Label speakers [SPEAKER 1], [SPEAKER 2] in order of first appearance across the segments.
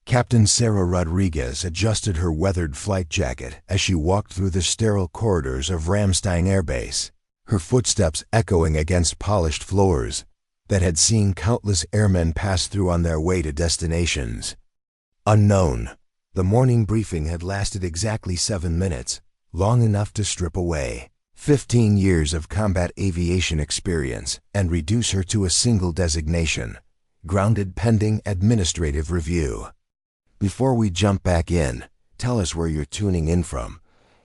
[SPEAKER 1] Captain Sarah Rodriguez adjusted her weathered flight jacket as she walked through the sterile corridors of Ramstein Air Base, her footsteps echoing against polished floors that had seen countless airmen pass through on their way to destinations unknown. The morning briefing had lasted exactly 7 minutes, long enough to strip away 15 years of combat aviation experience and reduce her to a single designation, grounded pending administrative review. Before we jump back in, tell us where you're tuning in from,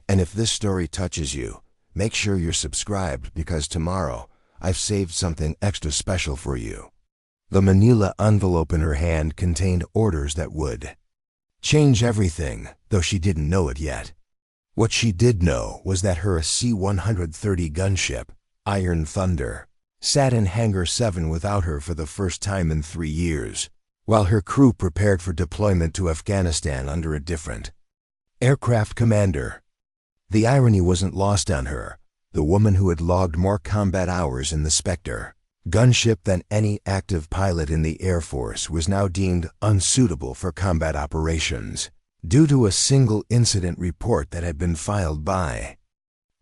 [SPEAKER 1] and if this story touches you, make sure you're subscribed because tomorrow I've saved something extra special for you. The manila envelope in her hand contained orders that would change everything, though she didn't know it yet. What she did know was that her AC-130 gunship, Iron Thunder, sat in Hangar 7 without her for the first time in 3 years, while her crew prepared for deployment to Afghanistan under a different aircraft commander. The irony wasn't lost on her, the woman who had logged more combat hours in the Spectre gunship than any active pilot in the Air Force was now deemed unsuitable for combat operations due to a single incident report that had been filed by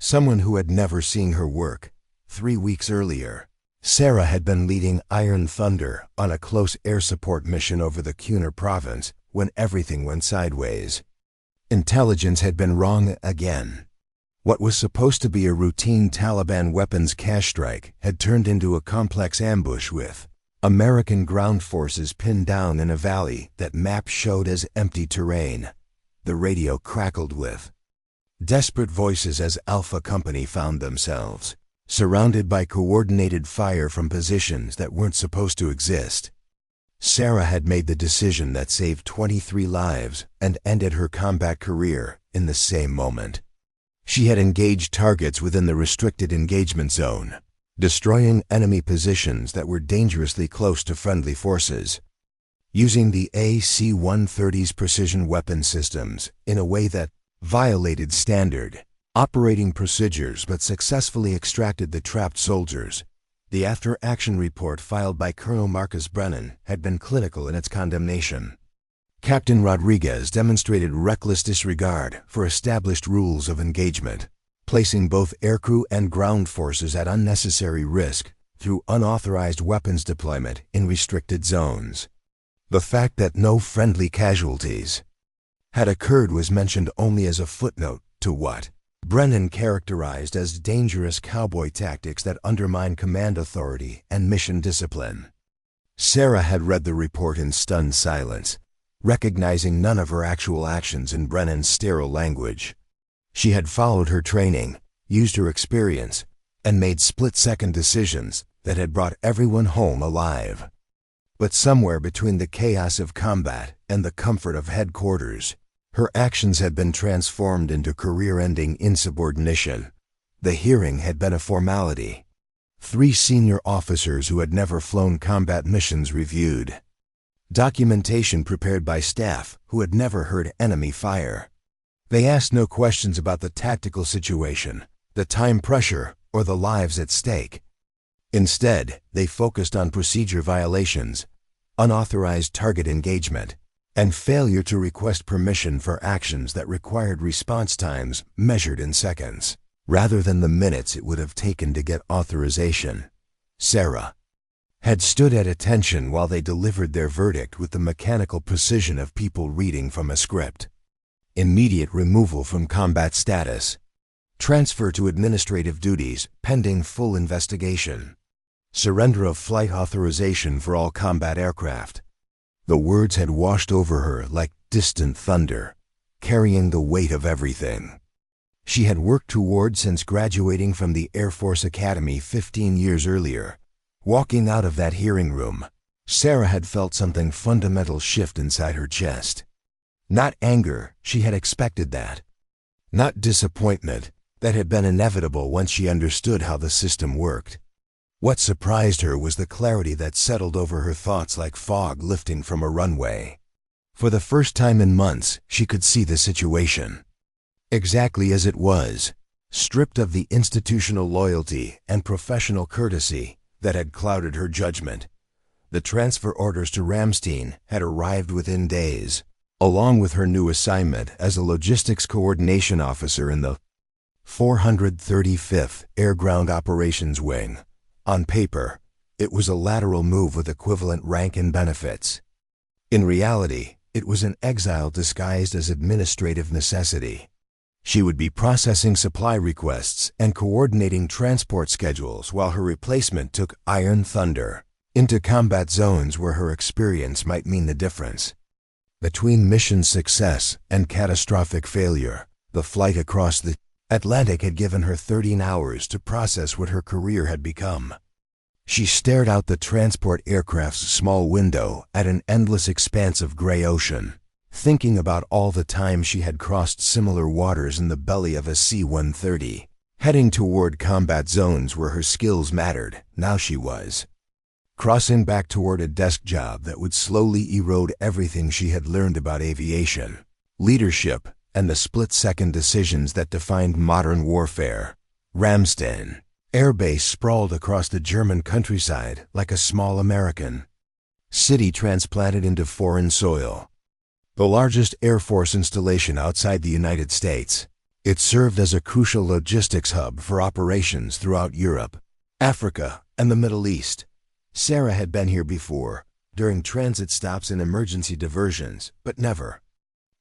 [SPEAKER 1] someone who had never seen her work. 3 weeks earlier, Sarah had been leading Iron Thunder on a close air support mission over the Kunar province when everything went sideways. Intelligence had been wrong again. What was supposed to be a routine Taliban weapons cache strike had turned into a complex ambush with American ground forces pinned down in a valley that maps showed as empty terrain. The radio crackled with desperate voices as Alpha Company found themselves surrounded by coordinated fire from positions that weren't supposed to exist. Sarah had made the decision that saved 23 lives and ended her combat career in the same moment. She had engaged targets within the restricted engagement zone, destroying enemy positions that were dangerously close to friendly forces, using the AC-130's precision weapon systems in a way that violated standard operating procedures but successfully extracted the trapped soldiers. The after-action report filed by Colonel Marcus Brennan had been clinical in its condemnation. Captain Rodriguez demonstrated reckless disregard for established rules of engagement, placing both aircrew and ground forces at unnecessary risk through unauthorized weapons deployment in restricted zones. The fact that no friendly casualties had occurred was mentioned only as a footnote to what Brennan characterized as dangerous cowboy tactics that undermine command authority and mission discipline. Sarah had read the report in stunned silence, recognizing none of her actual actions in Brennan's sterile language. She had followed her training, used her experience, and made split-second decisions that had brought everyone home alive. But somewhere between the chaos of combat and the comfort of headquarters, her actions had been transformed into career-ending insubordination. The hearing had been a formality. 3 senior officers who had never flown combat missions reviewed documentation prepared by staff who had never heard enemy fire. They asked no questions about the tactical situation, the time pressure, or the lives at stake. Instead, they focused on procedure violations, unauthorized target engagement, and failure to request permission for actions that required response times measured in seconds, rather than the minutes it would have taken to get authorization. Sarah had stood at attention while they delivered their verdict with the mechanical precision of people reading from a script. Immediate removal from combat status. Transfer to administrative duties pending full investigation. Surrender of flight authorization for all combat aircraft. The words had washed over her like distant thunder, carrying the weight of everything she had worked toward since graduating from the Air Force Academy 15 years earlier. Walking out of that hearing room, Sarah had felt something fundamental shift inside her chest. Not anger, she had expected that. Not disappointment, that had been inevitable once she understood how the system worked. What surprised her was the clarity that settled over her thoughts like fog lifting from a runway. For the first time in months, she could see the situation exactly as it was, stripped of the institutional loyalty and professional courtesy that had clouded her judgment. The transfer orders to Ramstein had arrived within days, along with her new assignment as a logistics coordination officer in the 435th Air Ground Operations Wing. On paper, it was a lateral move with equivalent rank and benefits. In reality, it was an exile disguised as administrative necessity. She would be processing supply requests and coordinating transport schedules while her replacement took Iron Thunder into combat zones where her experience might mean the difference. Between mission success and catastrophic failure, the flight across the Atlantic had given her 13 hours to process what her career had become. She stared out the transport aircraft's small window at an endless expanse of gray ocean, thinking about all the time she had crossed similar waters in the belly of a AC-130, heading toward combat zones where her skills mattered. Now she was crossing back toward a desk job that would slowly erode everything she had learned about aviation, leadership, and the split-second decisions that defined modern warfare. Ramstein Air Base sprawled across the German countryside like a small American city transplanted into foreign soil. The largest Air Force installation outside the United States, it served as a crucial logistics hub for operations throughout Europe, Africa, and the Middle East. Sarah had been here before, during transit stops and emergency diversions, but never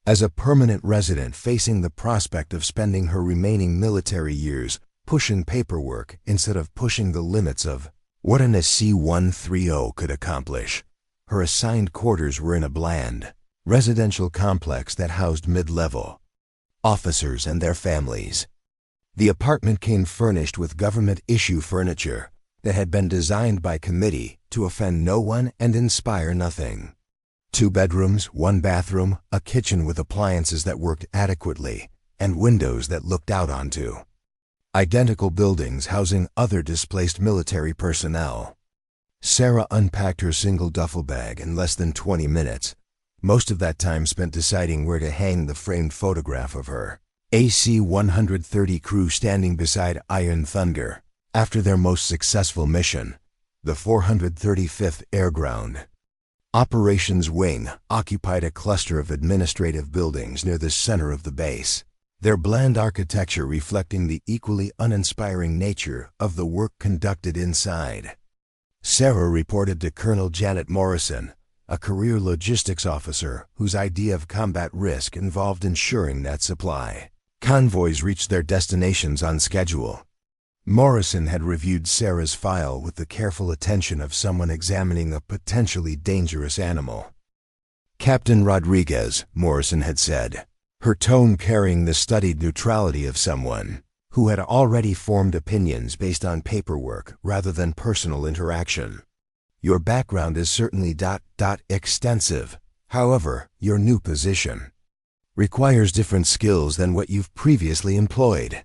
[SPEAKER 1] as a permanent resident facing the prospect of spending her remaining military years pushing paperwork instead of pushing the limits of what an AC-130 could accomplish. Her assigned quarters were in a bland, residential complex that housed mid-level officers and their families. The apartment came furnished with government-issue furniture that had been designed by committee to offend no one and inspire nothing. 2 bedrooms, 1 bathroom, a kitchen with appliances that worked adequately, and windows that looked out onto identical buildings housing other displaced military personnel. Sarah unpacked her single duffel bag in less than 20 minutes, most of that time spent deciding where to hang the framed photograph of her AC-130 crew standing beside Iron Thunder after their most successful mission. The 435th Air Ground Operations Wing occupied a cluster of administrative buildings near the center of the base, their bland architecture reflecting the equally uninspiring nature of the work conducted inside. Sarah reported to Colonel Janet Morrison, a career logistics officer whose idea of combat risk involved ensuring that supply convoys reached their destinations on schedule. Morrison had reviewed Sarah's file with the careful attention of someone examining a potentially dangerous animal. Captain Rodriguez, Morrison had said, her tone carrying the studied neutrality of someone who had already formed opinions based on paperwork rather than personal interaction. Your background is certainly extensive. However, your new position requires different skills than what you've previously employed.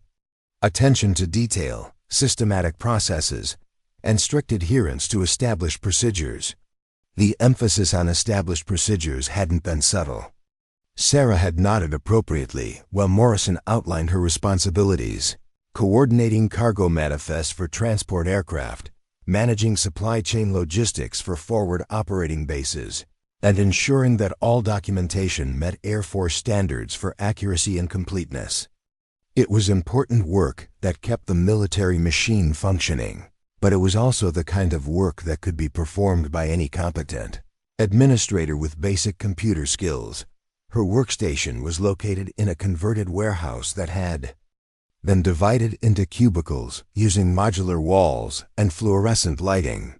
[SPEAKER 1] Attention to detail, systematic processes, and strict adherence to established procedures. The emphasis on established procedures hadn't been subtle. Sarah had nodded appropriately while Morrison outlined her responsibilities: coordinating cargo manifests for transport aircraft, managing supply chain logistics for forward operating bases, and ensuring that all documentation met Air Force standards for accuracy and completeness. It was important work that kept the military machine functioning, but it was also the kind of work that could be performed by any competent administrator with basic computer skills. Her workstation was located in a converted warehouse that had been divided into cubicles using modular walls and fluorescent lighting.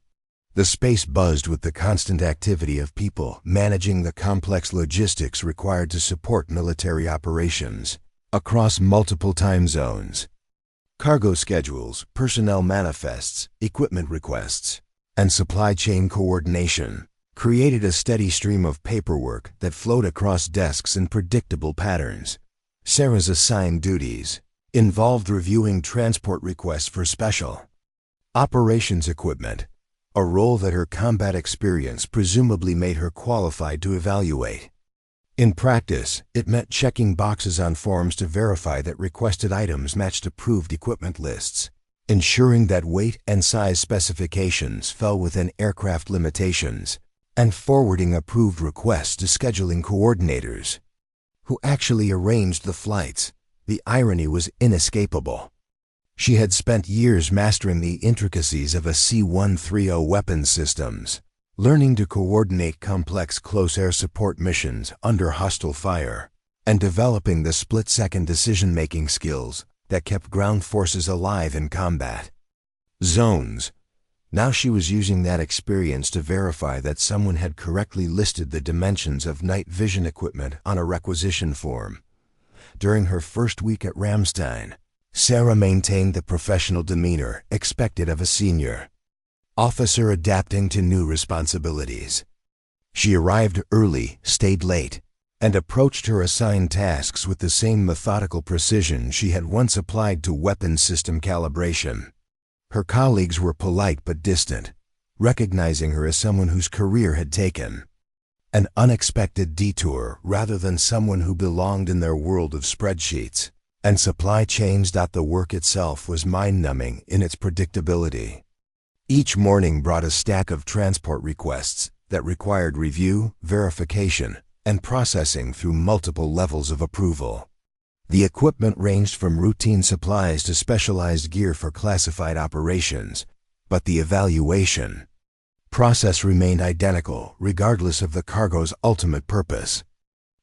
[SPEAKER 1] The space buzzed with the constant activity of people managing the complex logistics required to support military operations across multiple time zones. Cargo schedules, personnel manifests, equipment requests, and supply chain coordination created a steady stream of paperwork that flowed across desks in predictable patterns. Sarah's assigned duties involved reviewing transport requests for special operations equipment, a role that her combat experience presumably made her qualified to evaluate. In practice, it meant checking boxes on forms to verify that requested items matched approved equipment lists, ensuring that weight and size specifications fell within aircraft limitations, and forwarding approved requests to scheduling coordinators, who actually arranged the flights. The irony was inescapable. She had spent years mastering the intricacies of AC-130 weapons systems, learning to coordinate complex close air support missions under hostile fire, and developing the split-second decision-making skills that kept ground forces alive in combat zones. Now she was using that experience to verify that someone had correctly listed the dimensions of night vision equipment on a requisition form. During her first week at Ramstein, Sarah maintained the professional demeanor expected of a senior officer adapting to new responsibilities. She arrived early, stayed late, and approached her assigned tasks with the same methodical precision she had once applied to weapons system calibration. Her colleagues were polite but distant, recognizing her as someone whose career had taken an unexpected detour rather than someone who belonged in their world of spreadsheets and supply chains. The work itself was mind-numbing in its predictability. Each morning brought a stack of transport requests that required review, verification, and processing through multiple levels of approval. The equipment ranged from routine supplies to specialized gear for classified operations, but the evaluation process remained identical regardless of the cargo's ultimate purpose.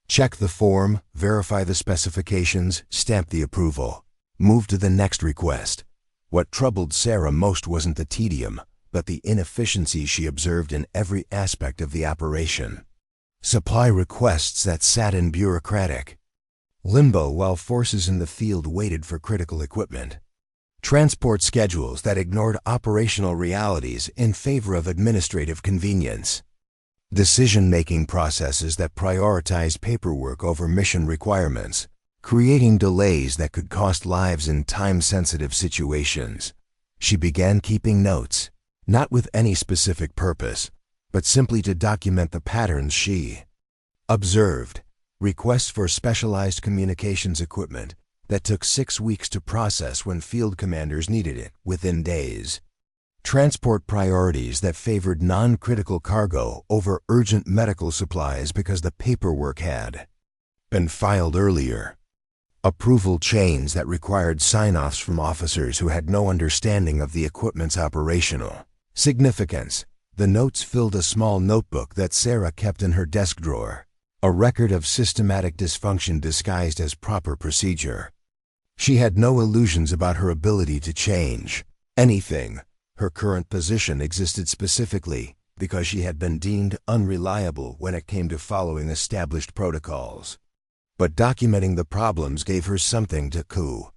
[SPEAKER 1] Check the form, verify the specifications, stamp the approval, move to the next request. What troubled Sarah most wasn't the tedium, but the inefficiency she observed in every aspect of the operation. Supply requests that sat in bureaucratic limbo while forces in the field waited for critical equipment. Transport schedules that ignored operational realities in favor of administrative convenience. Decision-making processes that prioritized paperwork over mission requirements, creating delays that could cost lives in time-sensitive situations. She began keeping notes, not with any specific purpose, but simply to document the patterns she observed. Requests for specialized communications equipment that took 6 weeks to process when field commanders needed it within days. Transport priorities that favored non-critical cargo over urgent medical supplies because the paperwork had been filed earlier. Approval chains that required sign-offs from officers who had no understanding of the equipment's operational significance. The notes filled a small notebook that Sarah kept in her desk drawer, a record of systematic dysfunction disguised as proper procedure. She had no illusions about her ability to change anything. Her current position existed specifically because she had been deemed unreliable when it came to following established protocols. But documenting the problems gave her something to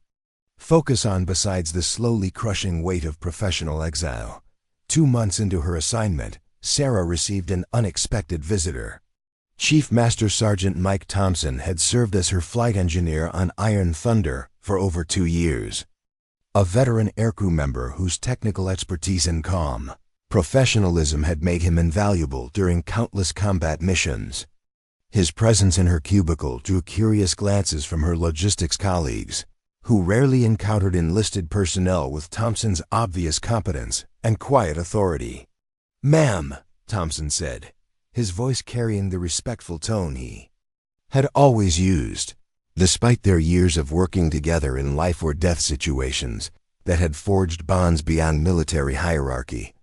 [SPEAKER 1] focus on besides the slowly crushing weight of professional exile. 2 months into her assignment, Sarah received an unexpected visitor. Chief Master Sergeant Mike Thompson had served as her flight engineer on Iron Thunder for over 2 years. A veteran aircrew member whose technical expertise and calm professionalism had made him invaluable during countless combat missions. His presence in her cubicle drew curious glances from her logistics colleagues, who rarely encountered enlisted personnel with Thompson's obvious competence and quiet authority. "Ma'am," Thompson said, his voice carrying the respectful tone he had always used. Despite their years of working together in life-or-death situations that had forged bonds beyond military hierarchy,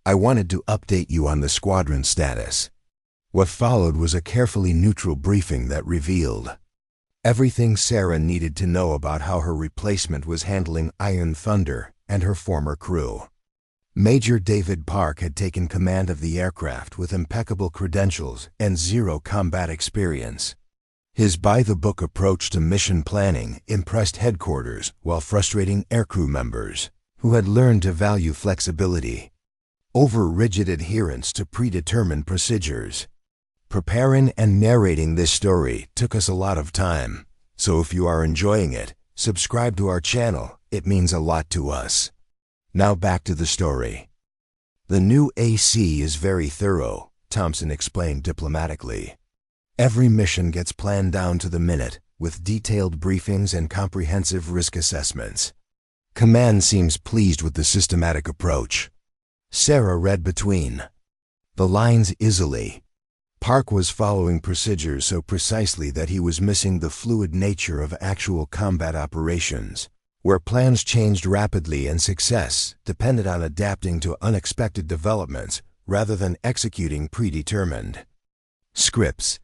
[SPEAKER 1] "I wanted to update you on the squadron status." What followed was a carefully neutral briefing that revealed everything Sarah needed to know about how her replacement was handling Iron Thunder and her former crew. Major David Park had taken command of the aircraft with impeccable credentials and zero combat experience. His by-the-book approach to mission planning impressed headquarters while frustrating aircrew members who had learned to value flexibility over rigid adherence to predetermined procedures. Preparing and narrating this story took us a lot of time, so if you are enjoying it, subscribe to our channel. It means a lot to us. Now back to the story. "The new AC is very thorough," Thompson explained diplomatically. "Every mission gets planned down to the minute, with detailed briefings and comprehensive risk assessments. Command seems pleased with the systematic approach." Sarah read between the lines easily. Park was following procedures so precisely that he was missing the fluid nature of actual combat operations, where plans changed rapidly and success depended on adapting to unexpected developments rather than executing predetermined scripts.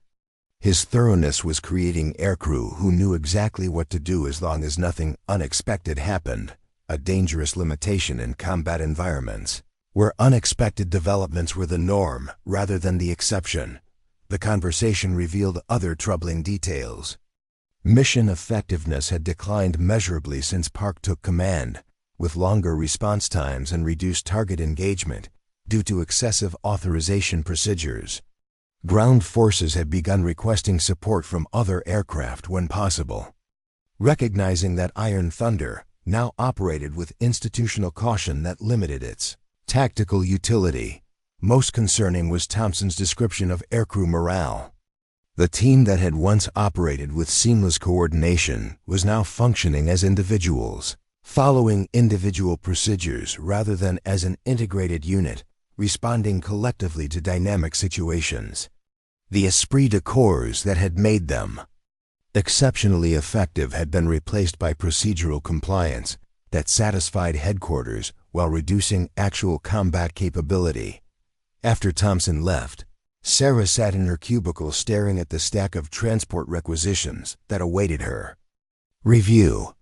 [SPEAKER 1] His thoroughness was creating aircrew who knew exactly what to do as long as nothing unexpected happened, a dangerous limitation in combat environments, where unexpected developments were the norm rather than the exception. The conversation revealed other troubling details. Mission effectiveness had declined measurably since Park took command, with longer response times and reduced target engagement due to excessive authorization procedures. Ground forces had begun requesting support from other aircraft when possible. Recognizing that Iron Thunder now operated with institutional caution that limited its tactical utility, most concerning was Thompson's description of aircrew morale. The team that had once operated with seamless coordination was now functioning as individuals, following individual procedures rather than as an integrated unit, responding collectively to dynamic situations. The esprit de corps that had made them exceptionally effective had been replaced by procedural compliance that satisfied headquarters while reducing actual combat capability. After Thompson left, Sarah sat in her cubicle staring at the stack of transport requisitions that awaited her. Review.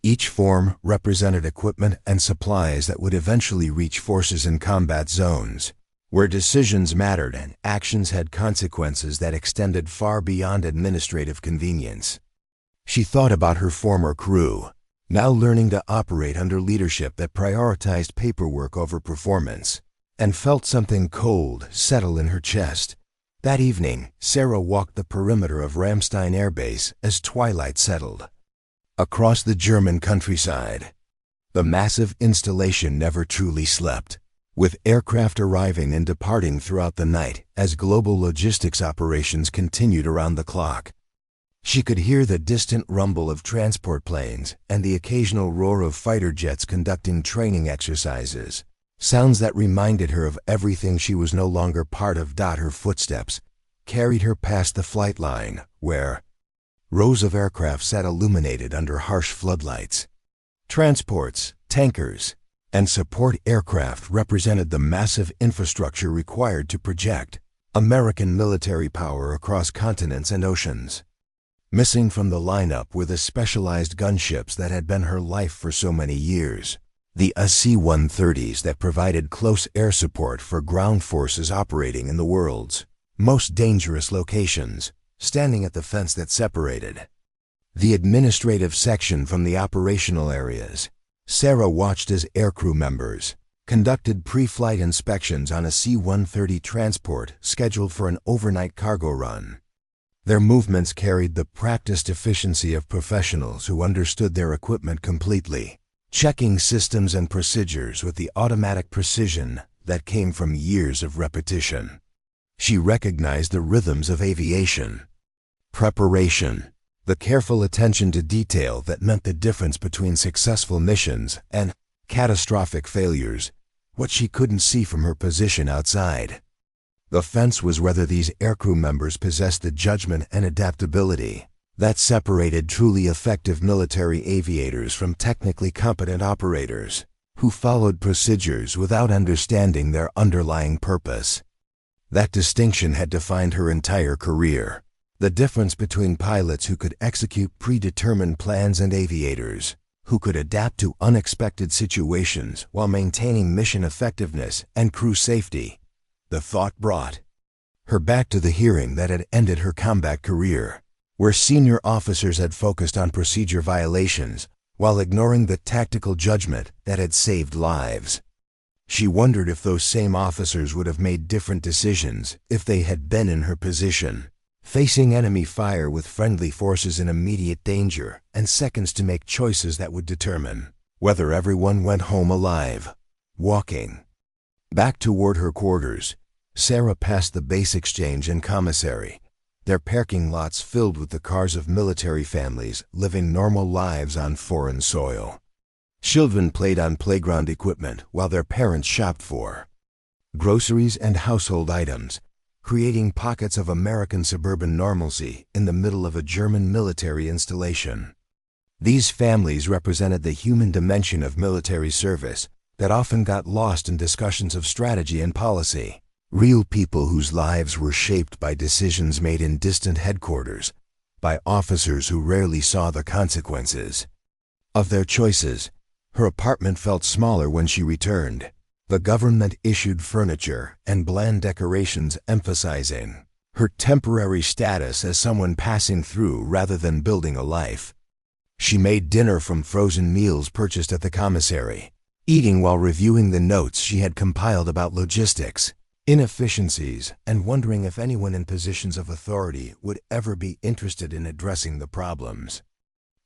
[SPEAKER 1] Each form represented equipment and supplies that would eventually reach forces in combat zones, where decisions mattered and actions had consequences that extended far beyond administrative convenience. She thought about her former crew, now learning to operate under leadership that prioritized paperwork over performance, and felt something cold settle in her chest. That evening, Sarah walked the perimeter of Ramstein Air Base as twilight settled. Across the German countryside, the massive installation never truly slept, with aircraft arriving and departing throughout the night as global logistics operations continued around the clock. She could hear the distant rumble of transport planes and the occasional roar of fighter jets conducting training exercises, sounds that reminded her of everything she was no longer part of. Her footsteps carried her past the flight line, where rows of aircraft sat illuminated under harsh floodlights. Transports, tankers, and support aircraft represented the massive infrastructure required to project American military power across continents and oceans. Missing from the lineup were the specialized gunships that had been her life for so many years. The AC-130s that provided close air support for ground forces operating in the world's most dangerous locations, standing at the fence that separated the administrative section from the operational areas. Sarah watched as aircrew members conducted pre-flight inspections on a C-130 transport scheduled for an overnight cargo run. Their movements carried the practiced efficiency of professionals who understood their equipment completely, checking systems and procedures with the automatic precision that came from years of repetition. She recognized the rhythms of aviation. Preparation, the careful attention to detail that meant the difference between successful missions and catastrophic failures, what she couldn't see from her position outside. The fence was whether these aircrew members possessed the judgment and adaptability that separated truly effective military aviators from technically competent operators who followed procedures without understanding their underlying purpose. That distinction had defined her entire career. The difference between pilots who could execute predetermined plans and aviators who could adapt to unexpected situations while maintaining mission effectiveness and crew safety. The thought brought her back to the hearing that had ended her combat career, where senior officers had focused on procedure violations while ignoring the tactical judgment that had saved lives. She wondered if those same officers would have made different decisions if they had been in her position, facing enemy fire with friendly forces in immediate danger and seconds to make choices that would determine whether everyone went home alive. Walking back toward her quarters, Sarah passed the base exchange and commissary, their parking lots filled with the cars of military families living normal lives on foreign soil. Children played on playground equipment while their parents shopped for groceries and household items, creating pockets of American suburban normalcy in the middle of a German military installation. These families represented the human dimension of military service that often got lost in discussions of strategy and policy. Real people whose lives were shaped by decisions made in distant headquarters, by officers who rarely saw the consequences of their choices. Her apartment felt smaller when she returned. The government-issued furniture and bland decorations emphasizing her temporary status as someone passing through rather than building a life. She made dinner from frozen meals purchased at the commissary, eating while reviewing the notes she had compiled about logistics, inefficiencies, and wondering if anyone in positions of authority would ever be interested in addressing the problems.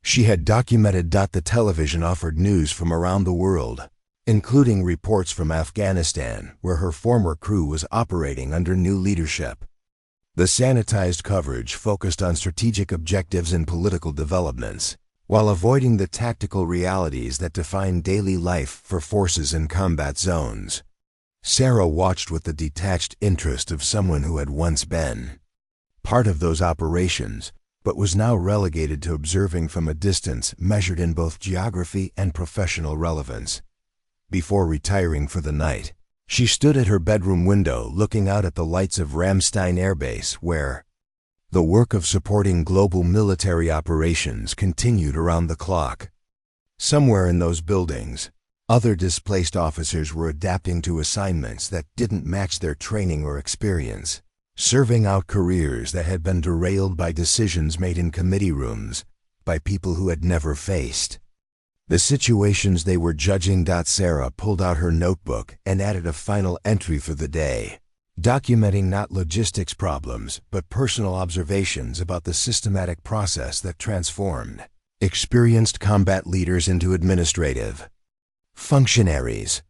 [SPEAKER 1] She had documented. The television offered news from around the world, including reports from Afghanistan, where her former crew was operating under new leadership. The sanitized coverage focused on strategic objectives and political developments, while avoiding the tactical realities that define daily life for forces in combat zones. Sarah watched with the detached interest of someone who had once been part of those operations, but was now relegated to observing from a distance measured in both geography and professional relevance. Before retiring for the night, she stood at her bedroom window looking out at the lights of Ramstein Air Base, where the work of supporting global military operations continued around the clock. Somewhere in those buildings, other displaced officers were adapting to assignments that didn't match their training or experience, serving out careers that had been derailed by decisions made in committee rooms by people who had never faced the situations they were judging. Sarah pulled out her notebook and added a final entry for the day, documenting not logistics problems but personal observations about the systematic process that transformed experienced combat leaders into administrative functionaries.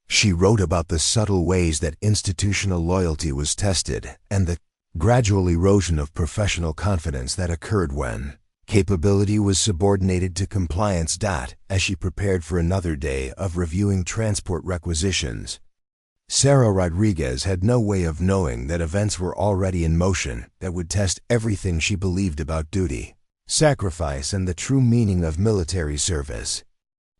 [SPEAKER 1] She wrote about the subtle ways that institutional loyalty was tested and the gradual erosion of professional confidence that occurred when capability was subordinated to compliance. As she prepared for another day of reviewing transport requisitions, Sarah Rodriguez had no way of knowing that events were already in motion that would test everything she believed about duty, sacrifice, and the true meaning of military service.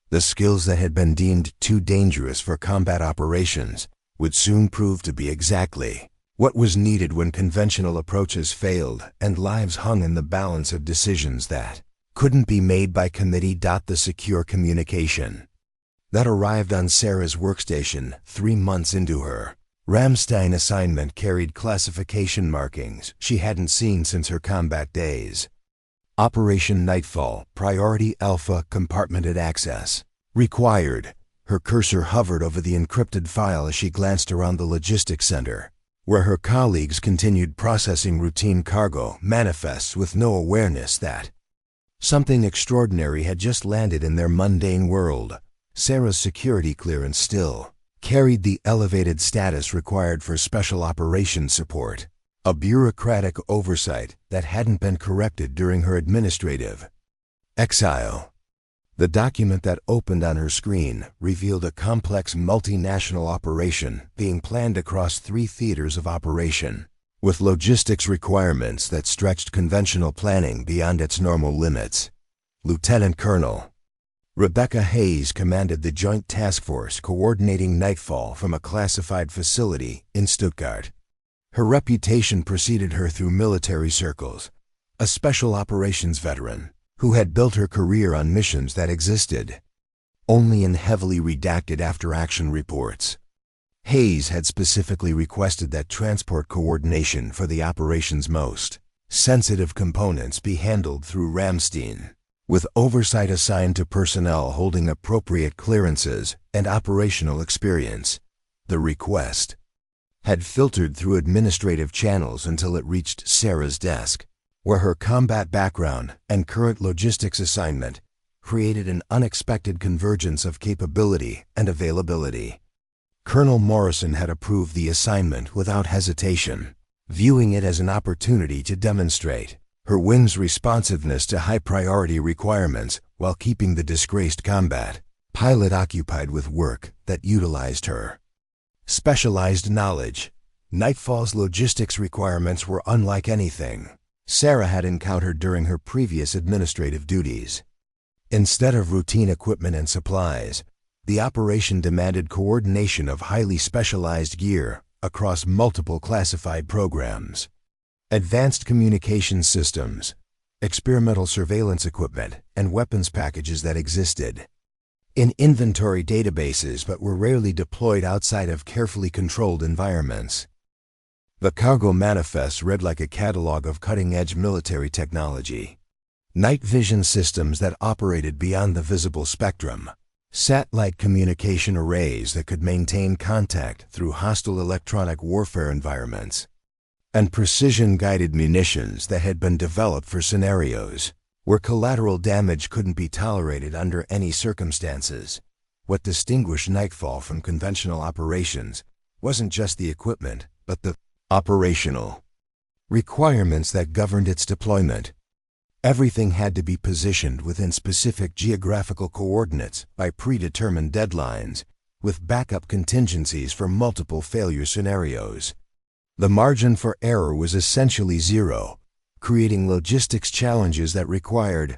[SPEAKER 1] The skills that had been deemed too dangerous for combat operations would soon prove to be exactly what was needed when conventional approaches failed and lives hung in the balance of decisions that couldn't be made by committee. The secure communication that arrived on Sarah's workstation 3 months into her Ramstein assignment carried classification markings she hadn't seen since her combat days. Operation Nightfall, Priority Alpha, Compartmented Access. Required. Her cursor hovered over the encrypted file as she glanced around the logistics center, where her colleagues continued processing routine cargo manifests with no awareness that something extraordinary had just landed in their mundane world. Sarah's security clearance still carried the elevated status required for special operations support, a bureaucratic oversight that hadn't been corrected during her administrative exile. The document that opened on her screen revealed a complex multinational operation being planned across 3 theaters of operation, with logistics requirements that stretched conventional planning beyond its normal limits. Lieutenant Colonel Rebecca Hayes commanded the Joint Task Force coordinating Nightfall from a classified facility in Stuttgart. Her reputation preceded her through military circles, a special operations veteran who had built her career on missions that existed only in heavily redacted after-action reports. Hayes had specifically requested that transport coordination for the operation's most sensitive components be handled through Ramstein, with oversight assigned to personnel holding appropriate clearances and operational experience. The request had filtered through administrative channels until it reached Sarah's desk, where her combat background and current logistics assignment created an unexpected convergence of capability and availability. Colonel Morrison had approved the assignment without hesitation, viewing it as an opportunity to demonstrate her wing's responsiveness to high-priority requirements while keeping the disgraced combat pilot occupied with work that utilized her Specialized knowledge. Nightfall's logistics requirements were unlike anything Sarah had encountered during her previous administrative duties. Instead of routine equipment and supplies, the operation demanded coordination of highly specialized gear across multiple classified programs. Advanced communication systems, experimental surveillance equipment, and weapons packages that existed in inventory databases but were rarely deployed outside of carefully controlled environments. The cargo manifest read like a catalog of cutting-edge military technology. Night vision systems that operated beyond the visible spectrum, satellite communication arrays that could maintain contact through hostile electronic warfare environments, and precision-guided munitions that had been developed for scenarios where collateral damage couldn't be tolerated under any circumstances. What distinguished Nightfall from conventional operations wasn't just the equipment, but the operational requirements that governed its deployment. Everything had to be positioned within specific geographical coordinates by predetermined deadlines, with backup contingencies for multiple failure scenarios. The margin for error was essentially zero, creating logistics challenges that required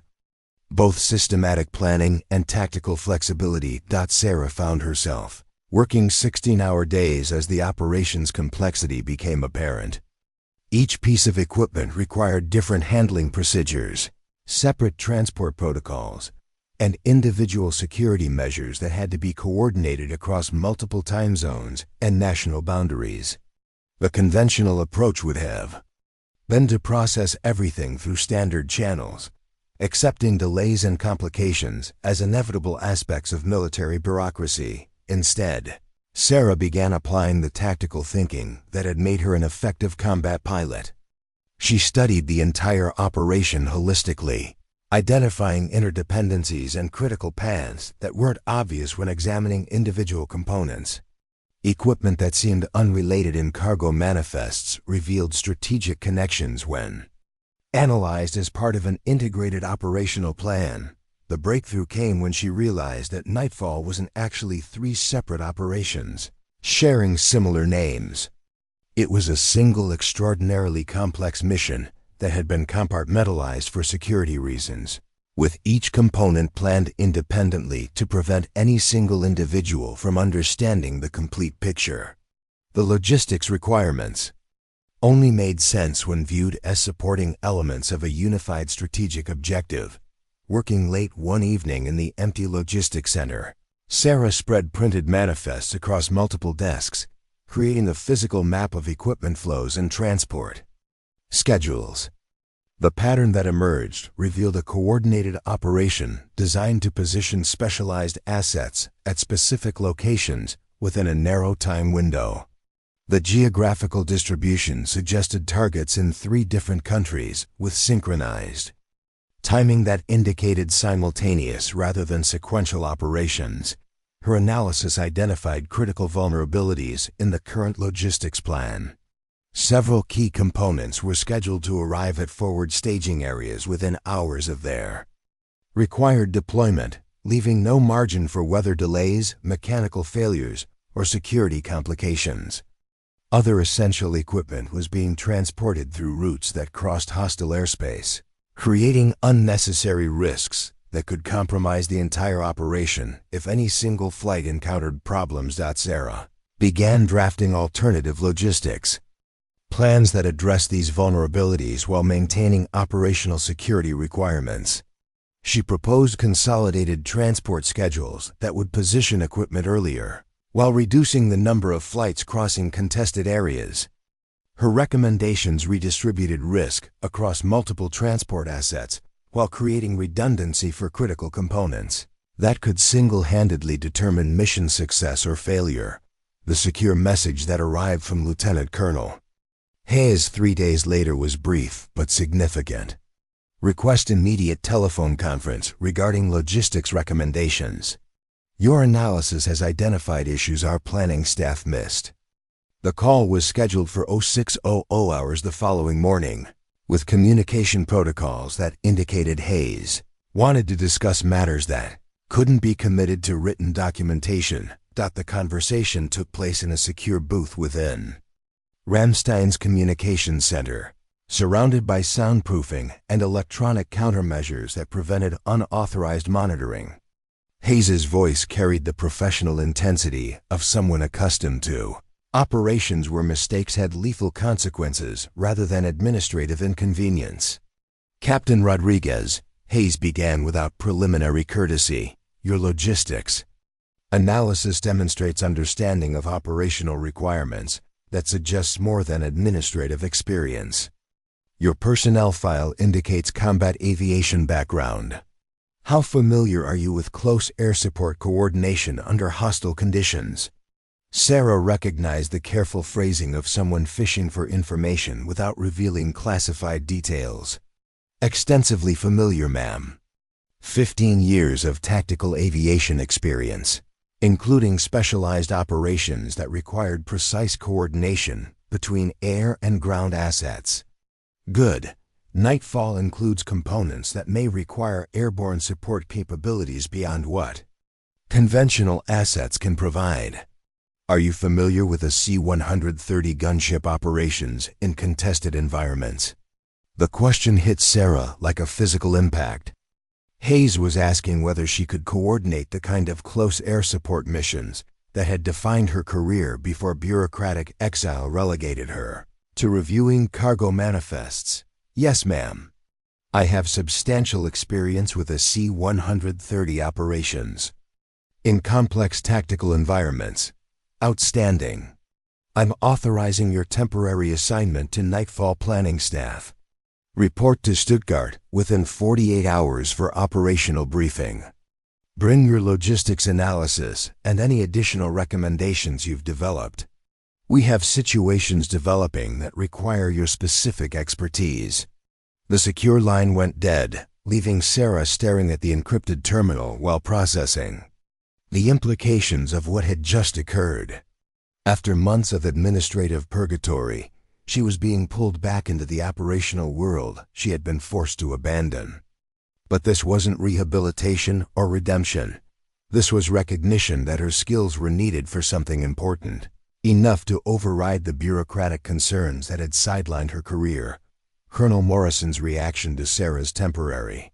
[SPEAKER 1] both systematic planning and tactical flexibility. Sarah found herself working 16-hour days as the operation's complexity became apparent. Each piece of equipment required different handling procedures, separate transport protocols, and individual security measures that had to be coordinated across multiple time zones and national boundaries. The conventional approach would have been to process everything through standard channels, accepting delays and complications as inevitable aspects of military bureaucracy. Instead, Sarah began applying the tactical thinking that had made her an effective combat pilot. She studied the entire operation holistically, identifying interdependencies and critical paths that weren't obvious when examining individual components. Equipment that seemed unrelated in cargo manifests revealed strategic connections when analyzed as part of an integrated operational plan. The breakthrough came when she realized that Nightfall wasn't actually three separate operations, sharing similar names. It was a single extraordinarily complex mission that had been compartmentalized for security reasons, with each component planned independently to prevent any single individual from understanding the complete picture. The logistics requirements only made sense when viewed as supporting elements of a unified strategic objective. Working late one evening in the empty logistics center, Sarah spread printed manifests across multiple desks, creating a physical map of equipment flows and transport schedules. The pattern that emerged revealed a coordinated operation designed to position specialized assets at specific locations within a narrow time window. The geographical distribution suggested targets in 3 different countries with synchronized timing that indicated simultaneous rather than sequential operations. Her analysis identified critical vulnerabilities in the current logistics plan. Several key components were scheduled to arrive at forward staging areas within hours of their required deployment, leaving no margin for weather delays, mechanical failures, or security complications. Other essential equipment was being transported through routes that crossed hostile airspace, creating unnecessary risks that could compromise the entire operation if any single flight encountered problems. Sarah began drafting alternative logistics plans that addressed these vulnerabilities while maintaining operational security requirements. She proposed consolidated transport schedules that would position equipment earlier, while reducing the number of flights crossing contested areas. Her recommendations redistributed risk across multiple transport assets while creating redundancy for critical components that could single-handedly determine mission success or failure. The secure message that arrived from Lieutenant Colonel Hayes 3 days later was brief but significant. Request immediate telephone conference regarding logistics recommendations. Your analysis has identified issues our planning staff missed. The call was scheduled for 0600 hours the following morning, with communication protocols that indicated Hayes wanted to discuss matters that couldn't be committed to written documentation. The conversation took place in a secure booth within Ramstein's communications center, surrounded by soundproofing and electronic countermeasures that prevented unauthorized monitoring. Hayes's voice carried the professional intensity of someone accustomed to operations where mistakes had lethal consequences rather than administrative inconvenience. "Captain Rodriguez," Hayes began without preliminary courtesy, "your logistics analysis demonstrates understanding of operational requirements that suggests more than administrative experience. Your personnel file indicates combat aviation background. How familiar are you with close air support coordination under hostile conditions?" Sarah recognized the careful phrasing of someone fishing for information without revealing classified details. "Extensively familiar, ma'am. 15 years of tactical aviation experience, including specialized operations that required precise coordination between air and ground assets." "Good. Nightfall includes components that may require airborne support capabilities beyond what conventional assets can provide. Are you familiar with AC-130 gunship operations in contested environments?" The question hit Sarah like a physical impact. Hayes was asking whether she could coordinate the kind of close air support missions that had defined her career before bureaucratic exile relegated her to reviewing cargo manifests. "Yes, ma'am. I have substantial experience with AC-130 operations in complex tactical environments." "Outstanding. I'm authorizing your temporary assignment to Nightfall planning staff. Report to Stuttgart within 48 hours for operational briefing. Bring your logistics analysis and any additional recommendations you've developed. We have situations developing that require your specific expertise." The secure line went dead, leaving Sarah staring at the encrypted terminal while processing the implications of what had just occurred. After months of administrative purgatory, she was being pulled back into the operational world she had been forced to abandon. But this wasn't rehabilitation or redemption. This was recognition that her skills were needed for something important, enough to override the bureaucratic concerns that had sidelined her career. Colonel Morrison's reaction to Sarah's temporary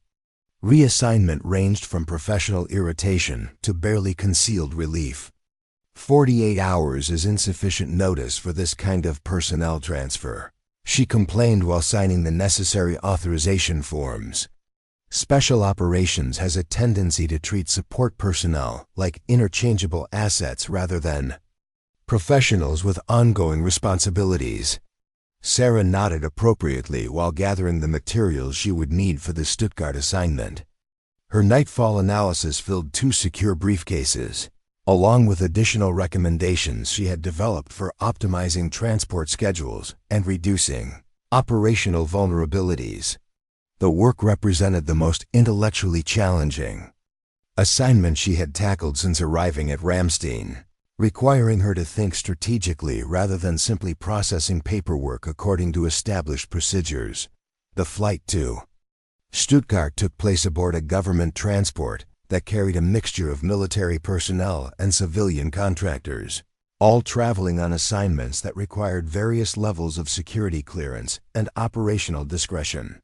[SPEAKER 1] reassignment ranged from professional irritation to barely concealed relief. 48 hours is insufficient notice for this kind of personnel transfer, she complained while signing the necessary authorization forms. Special Operations has a tendency to treat support personnel like interchangeable assets rather than professionals with ongoing responsibilities. Sarah nodded appropriately while gathering the materials she would need for the Stuttgart assignment. Her Nightfall analysis filled 2 secure briefcases, along with additional recommendations she had developed for optimizing transport schedules and reducing operational vulnerabilities. The work represented the most intellectually challenging assignment she had tackled since arriving at Ramstein, requiring her to think strategically rather than simply processing paperwork according to established procedures. The flight to Stuttgart took place aboard a government transport that carried a mixture of military personnel and civilian contractors, all traveling on assignments that required various levels of security clearance and operational discretion.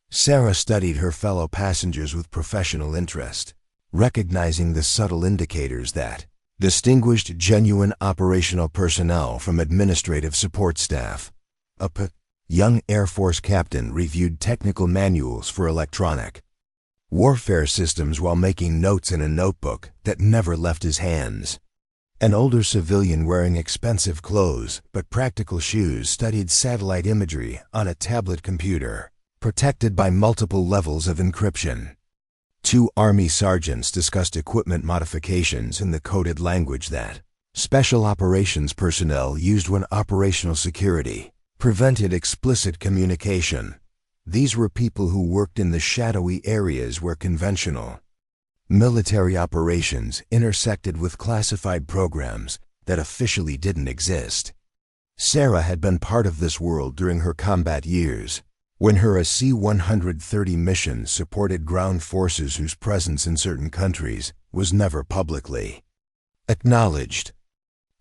[SPEAKER 1] Sarah studied her fellow passengers with professional interest, recognizing the subtle indicators that distinguished genuine operational personnel from administrative support staff. A young Air Force captain reviewed technical manuals for electronic warfare systems while making notes in a notebook that never left his hands. An older civilian wearing expensive clothes but practical shoes studied satellite imagery on a tablet computer, protected by multiple levels of encryption. 2 Army sergeants discussed equipment modifications in the coded language that Special Operations personnel used when operational security prevented explicit communication. These were people who worked in the shadowy areas where conventional military operations intersected with classified programs that officially didn't exist. Sarah had been part of this world during her combat years, when her AC-130 missions supported ground forces whose presence in certain countries was never publicly Acknowledged.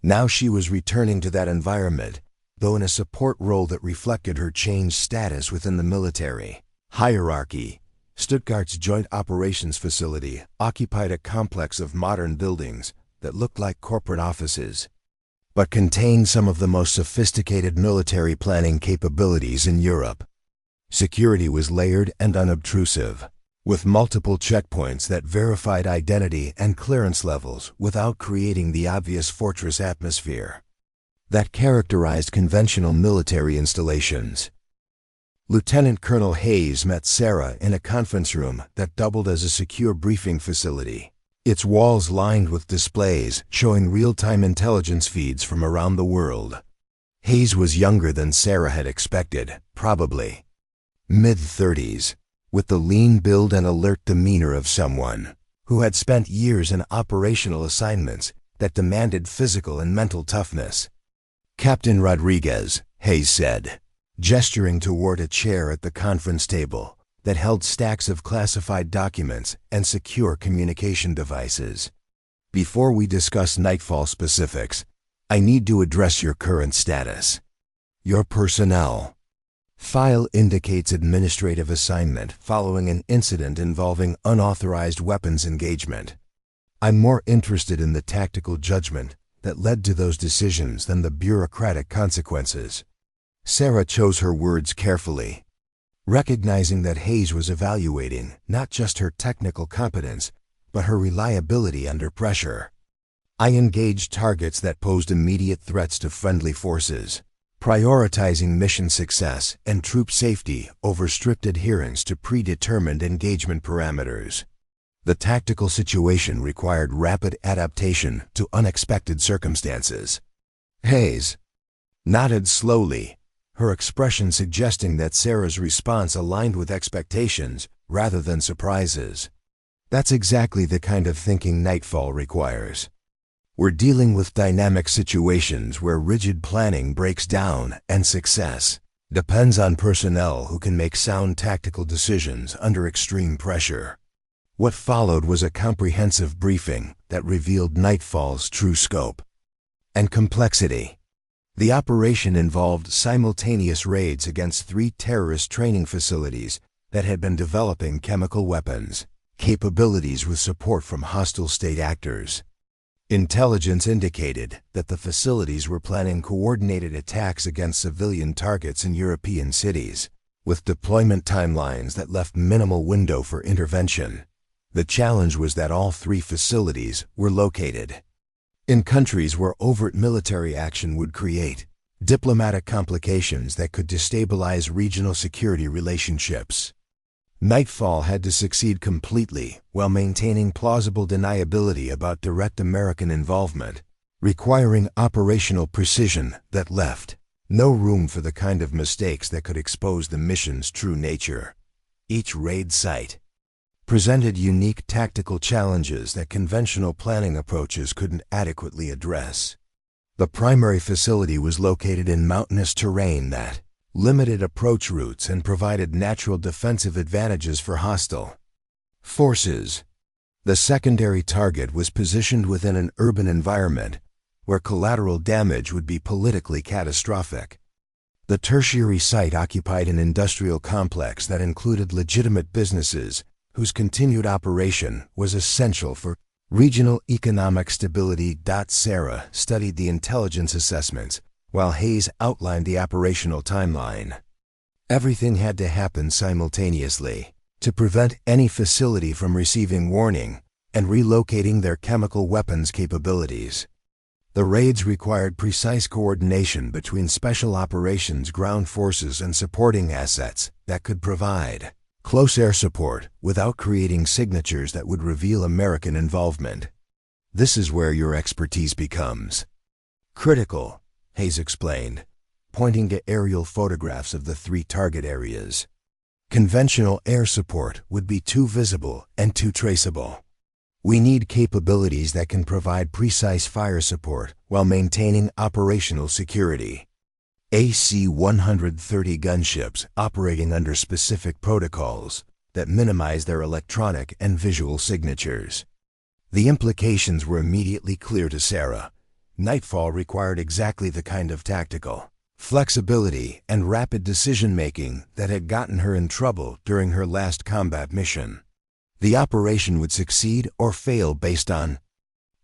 [SPEAKER 1] Now she was returning to that environment, though in a support role that reflected her changed status within the military hierarchy. Stuttgart's Joint Operations Facility occupied a complex of modern buildings that looked like corporate offices, but contained some of the most sophisticated military planning capabilities in Europe. Security was layered and unobtrusive, with multiple checkpoints that verified identity and clearance levels without creating the obvious fortress atmosphere that characterized conventional military installations. Lieutenant Colonel Hayes met Sarah in a conference room that doubled as a secure briefing facility, its walls lined with displays showing real-time intelligence feeds from around the world. Hayes was younger than Sarah had expected, probably mid-30s, with the lean build and alert demeanor of someone who had spent years in operational assignments that demanded physical and mental toughness. "Captain Rodriguez," Hayes said, gesturing toward a chair at the conference table that held stacks of classified documents and secure communication devices. "Before we discuss Nightfall specifics, I need to address your current status. Your personnel file indicates administrative assignment following an incident involving unauthorized weapons engagement. I'm more interested in the tactical judgment that led to those decisions than the bureaucratic consequences." Sarah chose her words carefully, recognizing that Hayes was evaluating not just her technical competence, but her reliability under pressure. "I engaged targets that posed immediate threats to friendly forces, prioritizing mission success and troop safety over strict adherence to predetermined engagement parameters. The tactical situation required rapid adaptation to unexpected circumstances." Hayes nodded slowly, her expression suggesting that Sarah's response aligned with expectations rather than surprises. "That's exactly the kind of thinking Nightfall requires. We're dealing with dynamic situations where rigid planning breaks down and success depends on personnel who can make sound tactical decisions under extreme pressure." What followed was a comprehensive briefing that revealed Nightfall's true scope and complexity. The operation involved simultaneous raids against 3 terrorist training facilities that had been developing chemical weapons capabilities with support from hostile state actors. Intelligence indicated that the facilities were planning coordinated attacks against civilian targets in European cities, with deployment timelines that left minimal window for intervention. The challenge was that all 3 facilities were located in countries where overt military action would create diplomatic complications that could destabilize regional security relationships. Nightfall had to succeed completely while maintaining plausible deniability about direct American involvement, requiring operational precision that left no room for the kind of mistakes that could expose the mission's true nature. Each raid site presented unique tactical challenges that conventional planning approaches couldn't adequately address. The primary facility was located in mountainous terrain that limited approach routes and provided natural defensive advantages for hostile forces. The secondary target was positioned within an urban environment where collateral damage would be politically catastrophic. The tertiary site occupied an industrial complex that included legitimate businesses whose continued operation was essential for regional economic stability. Sarah studied the intelligence assessments while Hayes outlined the operational timeline. Everything had to happen simultaneously to prevent any facility from receiving warning and relocating their chemical weapons capabilities. The raids required precise coordination between special operations ground forces and supporting assets that could provide close air support without creating signatures that would reveal American involvement. "This is where your expertise becomes critical," Hayes explained, pointing to aerial photographs of the 3 target areas. "Conventional air support would be too visible and too traceable. We need capabilities that can provide precise fire support while maintaining operational security." AC-130 gunships operating under specific protocols that minimize their electronic and visual signatures. The implications were immediately clear to Sarah. Nightfall required exactly the kind of tactical flexibility and rapid decision-making that had gotten her in trouble during her last combat mission. The operation would succeed or fail based on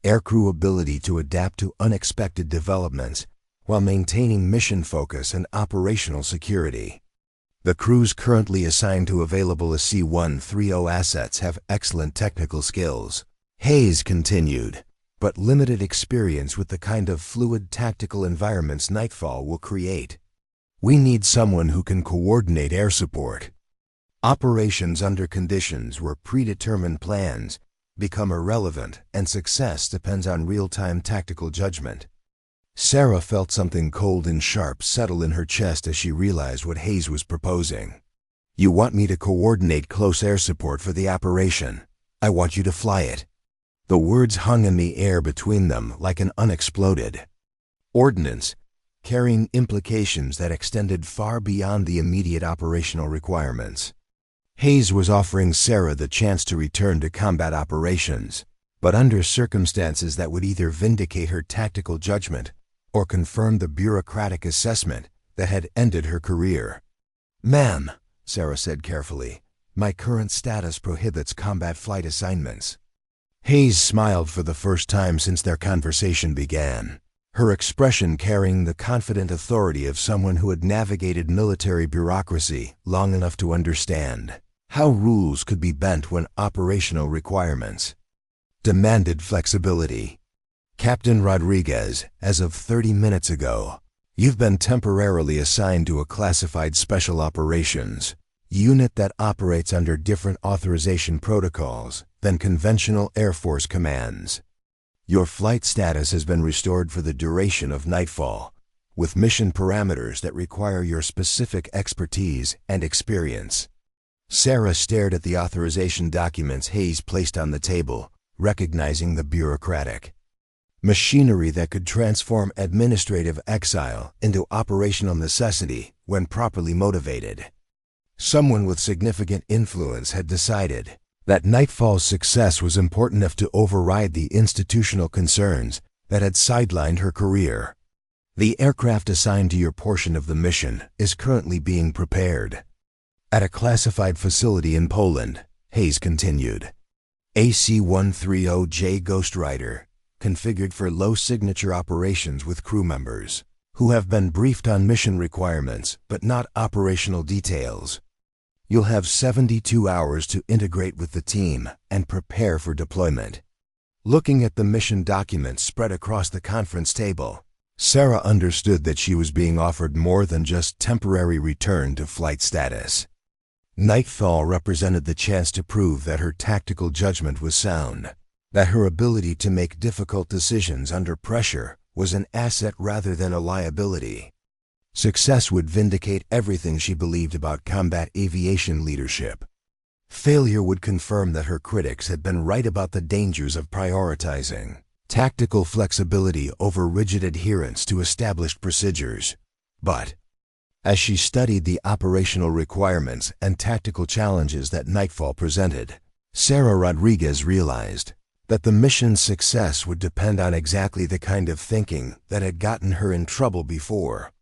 [SPEAKER 1] aircrew ability to adapt to unexpected developments while maintaining mission focus and operational security. The crews currently assigned to available AC-130 assets have excellent technical skills, Hayes continued, but limited experience with the kind of fluid tactical environments Nightfall will create. We need someone who can coordinate air support. Operations under conditions where predetermined plans become irrelevant and success depends on real-time tactical judgment. Sarah felt something cold and sharp settle in her chest as she realized what Hayes was proposing. You want me to coordinate close air support for the operation. I want you to fly it. The words hung in the air between them like an unexploded ordnance, carrying implications that extended far beyond the immediate operational requirements. Hayes was offering Sarah the chance to return to combat operations, but under circumstances that would either vindicate her tactical judgment or confirm the bureaucratic assessment that had ended her career. "Ma'am," Sarah said carefully, "my current status prohibits combat flight assignments." Hayes smiled for the first time since their conversation began, her expression carrying the confident authority of someone who had navigated military bureaucracy long enough to understand how rules could be bent when operational requirements demanded flexibility. "Captain Rodriguez, as of 30 minutes ago, you've been temporarily assigned to a classified special operations unit that operates under different authorization protocols than conventional Air Force commands. Your flight status has been restored for the duration of Nightfall, with mission parameters that require your specific expertise and experience." Sarah stared at the authorization documents Hayes placed on the table, recognizing the bureaucratic machinery that could transform administrative exile into operational necessity when properly motivated. Someone with significant influence had decided that Nightfall's success was important enough to override the institutional concerns that had sidelined her career. "The aircraft assigned to your portion of the mission is currently being prepared at a classified facility in Poland," Hayes continued. "AC-130J Ghost Rider, configured for low-signature operations with crew members who have been briefed on mission requirements but not operational details. You'll have 72 hours to integrate with the team and prepare for deployment." Looking at the mission documents spread across the conference table, Sarah understood that she was being offered more than just temporary return to flight status. Nightfall represented the chance to prove that her tactical judgment was sound, that her ability to make difficult decisions under pressure was an asset rather than a liability. Success would vindicate everything she believed about combat aviation leadership. Failure would confirm that her critics had been right about the dangers of prioritizing tactical flexibility over rigid adherence to established procedures. But as she studied the operational requirements and tactical challenges that Nightfall presented, Sarah Rodriguez realized that the mission's success would depend on exactly the kind of thinking that had gotten her in trouble before.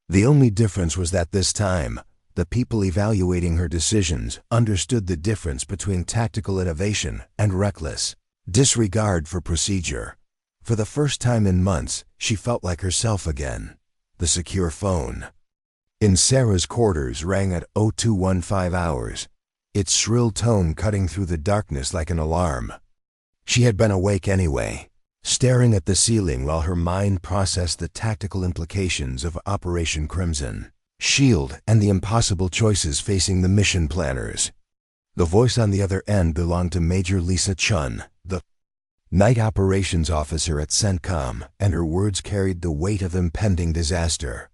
[SPEAKER 1] The only difference was that this time, the people evaluating her decisions understood the difference between tactical innovation and reckless disregard for procedure. For the first time in months, she felt like herself again. The secure phone in Sarah's quarters rang at 0215 hours, its shrill tone cutting through the darkness like an alarm. She had been awake anyway, staring at the ceiling while her mind processed the tactical implications of Operation Crimson Shield and the impossible choices facing the mission planners. The voice on the other end belonged to Major Lisa Chun, the night operations officer at CENTCOM, and her words carried the weight of impending disaster.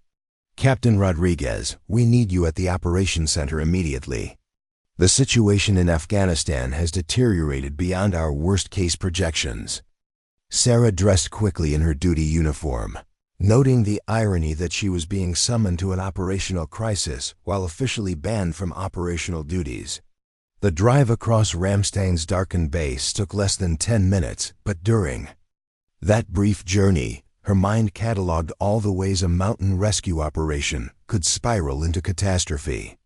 [SPEAKER 1] "Captain Rodriguez, we need you at the operations center immediately. The situation in Afghanistan has deteriorated beyond our worst-case projections." Sarah dressed quickly in her duty uniform, noting the irony that she was being summoned to an operational crisis while officially banned from operational duties. The drive across Ramstein's darkened base took less than 10 minutes, but during that brief journey, her mind cataloged all the ways a mountain rescue operation could spiral into catastrophe.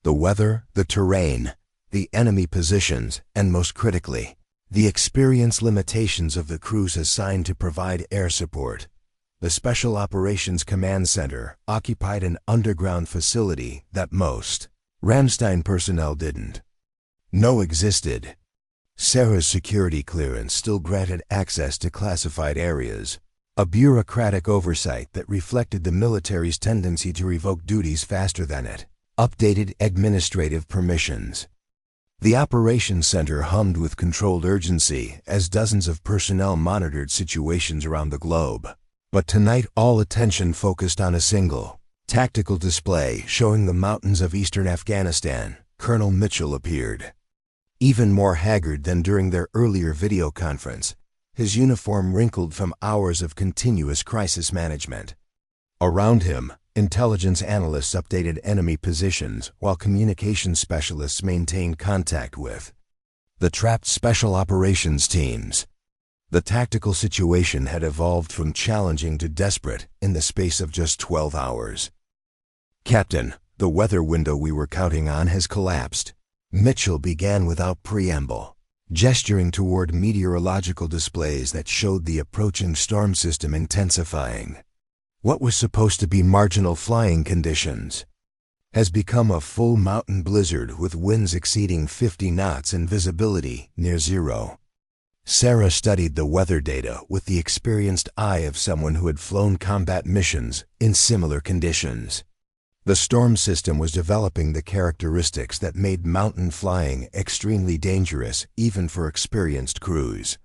[SPEAKER 1] The weather, the terrain, the enemy positions, and most critically, the experience limitations of the crews assigned to provide air support. The Special Operations Command Center occupied an underground facility that most Ramstein personnel didn't know existed. Sarah's security clearance still granted access to classified areas, a bureaucratic oversight that reflected the military's tendency to revoke duties faster than it updated administrative permissions. The operations center hummed with controlled urgency as dozens of personnel monitored situations around the globe. But tonight all attention focused on a single tactical display showing the mountains of eastern Afghanistan. Colonel Mitchell appeared, even more haggard than during their earlier video conference, his uniform wrinkled from hours of continuous crisis management. Around him, intelligence analysts updated enemy positions while communications specialists maintained contact with the trapped special operations teams. The tactical situation had evolved from challenging to desperate in the space of just 12 hours. "Captain, the weather window we were counting on has collapsed," Mitchell began without preamble, gesturing toward meteorological displays that showed the approaching storm system intensifying. What was supposed to be marginal flying conditions has become a full mountain blizzard with winds exceeding 50 knots and visibility near zero. Sarah studied the weather data with the experienced eye of someone who had flown combat missions in similar conditions. The storm system was developing the characteristics that made mountain flying extremely dangerous even for experienced crews.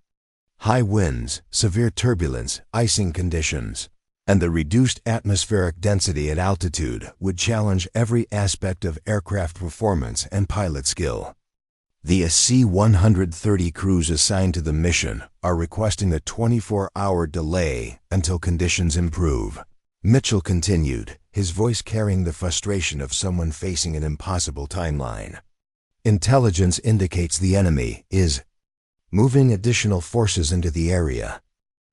[SPEAKER 1] High winds, severe turbulence, icing conditions, and the reduced atmospheric density at altitude would challenge every aspect of aircraft performance and pilot skill. The AC-130 crews assigned to the mission are requesting a 24-hour delay until conditions improve. Mitchell continued, his voice carrying the frustration of someone facing an impossible timeline. Intelligence indicates the enemy is moving additional forces into the area.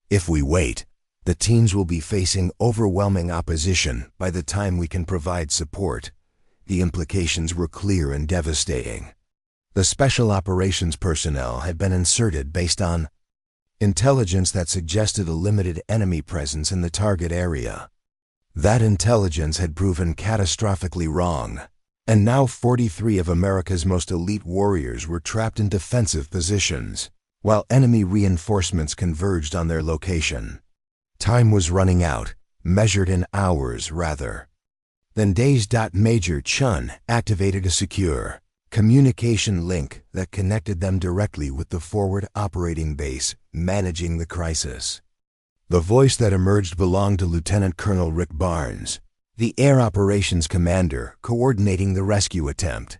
[SPEAKER 1] If we wait, the teams will be facing overwhelming opposition by the time we can provide support. The implications were clear and devastating. The special operations personnel had been inserted based on intelligence that suggested a limited enemy presence in the target area. That intelligence had proven catastrophically wrong, and now 43 of America's most elite warriors were trapped in defensive positions, while enemy reinforcements converged on their location. Time was running out, measured in hours rather than days. Major Chun activated a secure communication link that connected them directly with the forward operating base managing the crisis. The voice that emerged belonged to Lieutenant Colonel Rick Barnes, the Air Operations Commander coordinating the rescue attempt.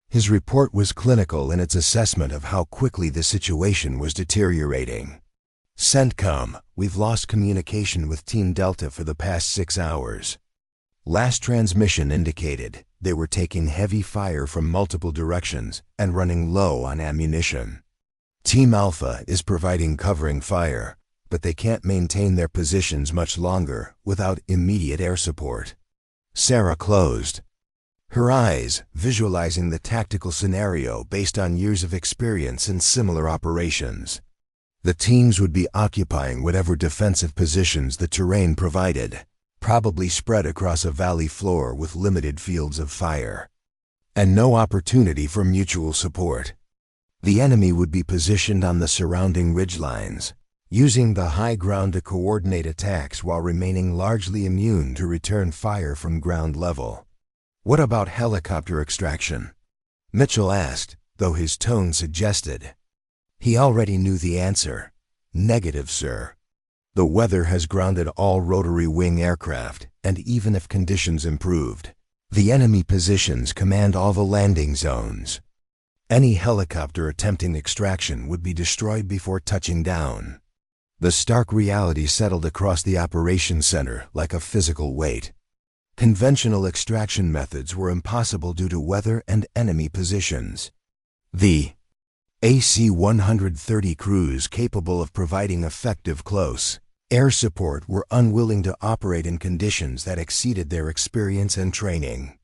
[SPEAKER 1] His report was clinical in its assessment of how quickly the situation was deteriorating. "CENTCOM, we've lost communication with Team Delta for the past 6 hours. Last transmission indicated they were taking heavy fire from multiple directions and running low on ammunition. Team Alpha is providing covering fire, but they can't maintain their positions much longer without immediate air support." Sarah closed her eyes, visualizing the tactical scenario based on years of experience in similar operations. The teams would be occupying whatever defensive positions the terrain provided, probably spread across a valley floor with limited fields of fire, and no opportunity for mutual support. The enemy would be positioned on the surrounding ridgelines, using the high ground to coordinate attacks while remaining largely immune to return fire from ground level. "What about helicopter extraction?" Mitchell asked, though his tone suggested he already knew the answer. "Negative, sir. The weather has grounded all rotary wing aircraft, and even if conditions improved, the enemy positions command all the landing zones. Any helicopter attempting extraction would be destroyed before touching down." The stark reality settled across the operations center like a physical weight. Conventional extraction methods were impossible due to weather and enemy positions. The AC-130 crews capable of providing effective close air support were unwilling to operate in conditions that exceeded their experience and training.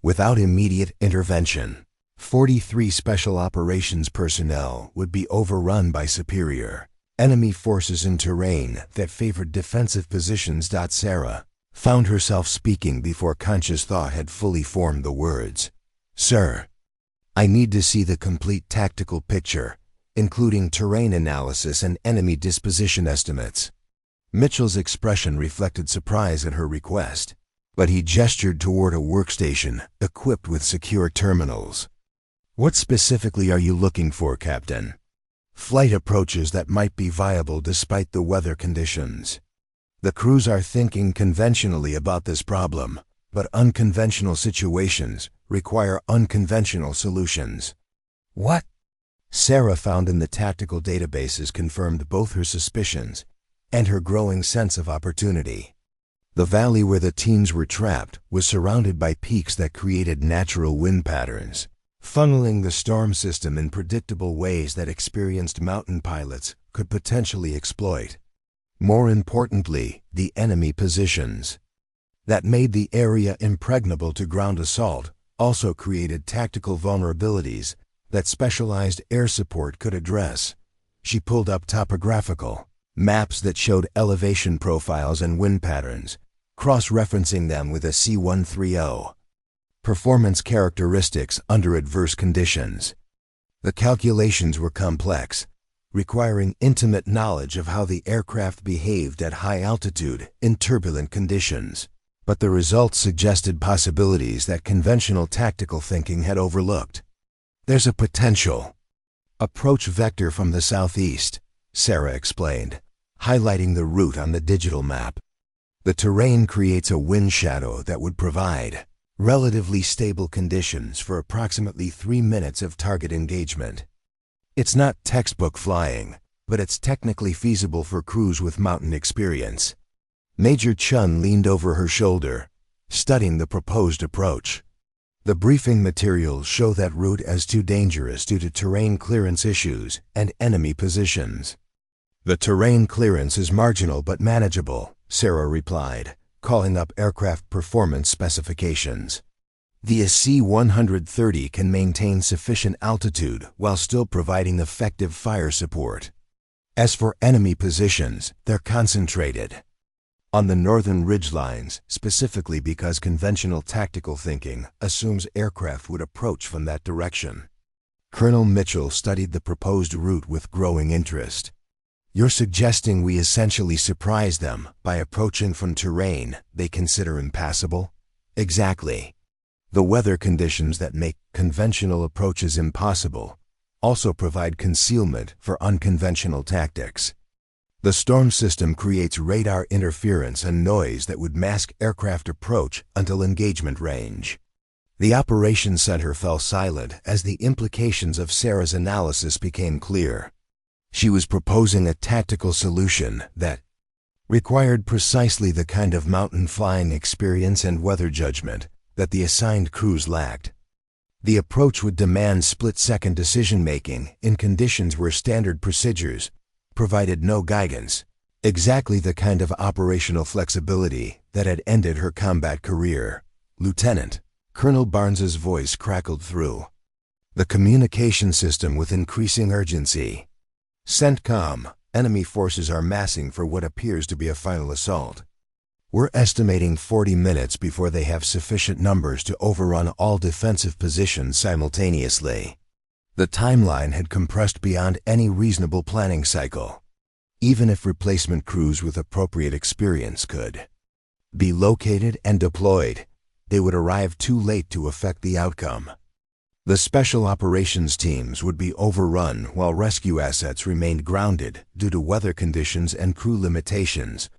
[SPEAKER 1] Without immediate intervention, 43 Special Operations personnel would be overrun by superior enemy forces in terrain that favored defensive positions. Sarah found herself speaking before conscious thought had fully formed the words. "Sir, I need to see the complete tactical picture, including terrain analysis and enemy disposition estimates." Mitchell's expression reflected surprise at her request, but he gestured toward a workstation equipped with secure terminals. "What specifically are you looking for, Captain?" "Flight approaches that might be viable despite the weather conditions. The crews are thinking conventionally about this problem, but unconventional situations require unconventional solutions." "What?" Sarah found in the tactical databases confirmed both her suspicions and her growing sense of opportunity. The valley where the teams were trapped was surrounded by peaks that created natural wind patterns, funneling the storm system in predictable ways that experienced mountain pilots could potentially exploit. More importantly, the enemy positions that made the area impregnable to ground assault also created tactical vulnerabilities that specialized air support could address. She pulled up topographical maps that showed elevation profiles and wind patterns, cross-referencing them with a C-130 performance characteristics under adverse conditions. The calculations were complex, requiring intimate knowledge of how the aircraft behaved at high altitude in turbulent conditions. But the results suggested possibilities that conventional tactical thinking had overlooked. "There's a potential approach vector from the southeast," Sarah explained, highlighting the route on the digital map. "The terrain creates a wind shadow that would provide relatively stable conditions for approximately 3 minutes of target engagement. It's not textbook flying, but it's technically feasible for crews with mountain experience." Major Chun leaned over her shoulder, studying the proposed approach. "The briefing materials show that route as too dangerous due to terrain clearance issues and enemy positions." "The terrain clearance is marginal but manageable," Sarah replied, calling up aircraft performance specifications. "The AC-130 can maintain sufficient altitude while still providing effective fire support. As for enemy positions, they're concentrated on the northern ridgelines, specifically because conventional tactical thinking assumes aircraft would approach from that direction." Colonel Mitchell studied the proposed route with growing interest. "You're suggesting we essentially surprise them by approaching from terrain they consider impassable?" "Exactly. The weather conditions that make conventional approaches impossible also provide concealment for unconventional tactics. The storm system creates radar interference and noise that would mask aircraft approach until engagement range." The operations center fell silent as the implications of Sarah's analysis became clear. She was proposing a tactical solution that required precisely the kind of mountain flying experience and weather judgment that the assigned crews lacked. The approach would demand split-second decision-making in conditions where standard procedures provided no guidance, exactly the kind of operational flexibility that had ended her combat career. "Lieutenant," Colonel Barnes's voice crackled through the communication system with increasing urgency. "CENTCOM, enemy forces are massing for what appears to be a final assault. We're estimating 40 minutes before they have sufficient numbers to overrun all defensive positions simultaneously." The timeline had compressed beyond any reasonable planning cycle. Even if replacement crews with appropriate experience could be located and deployed, they would arrive too late to affect the outcome. The special operations teams would be overrun while rescue assets remained grounded due to weather conditions and crew limitations.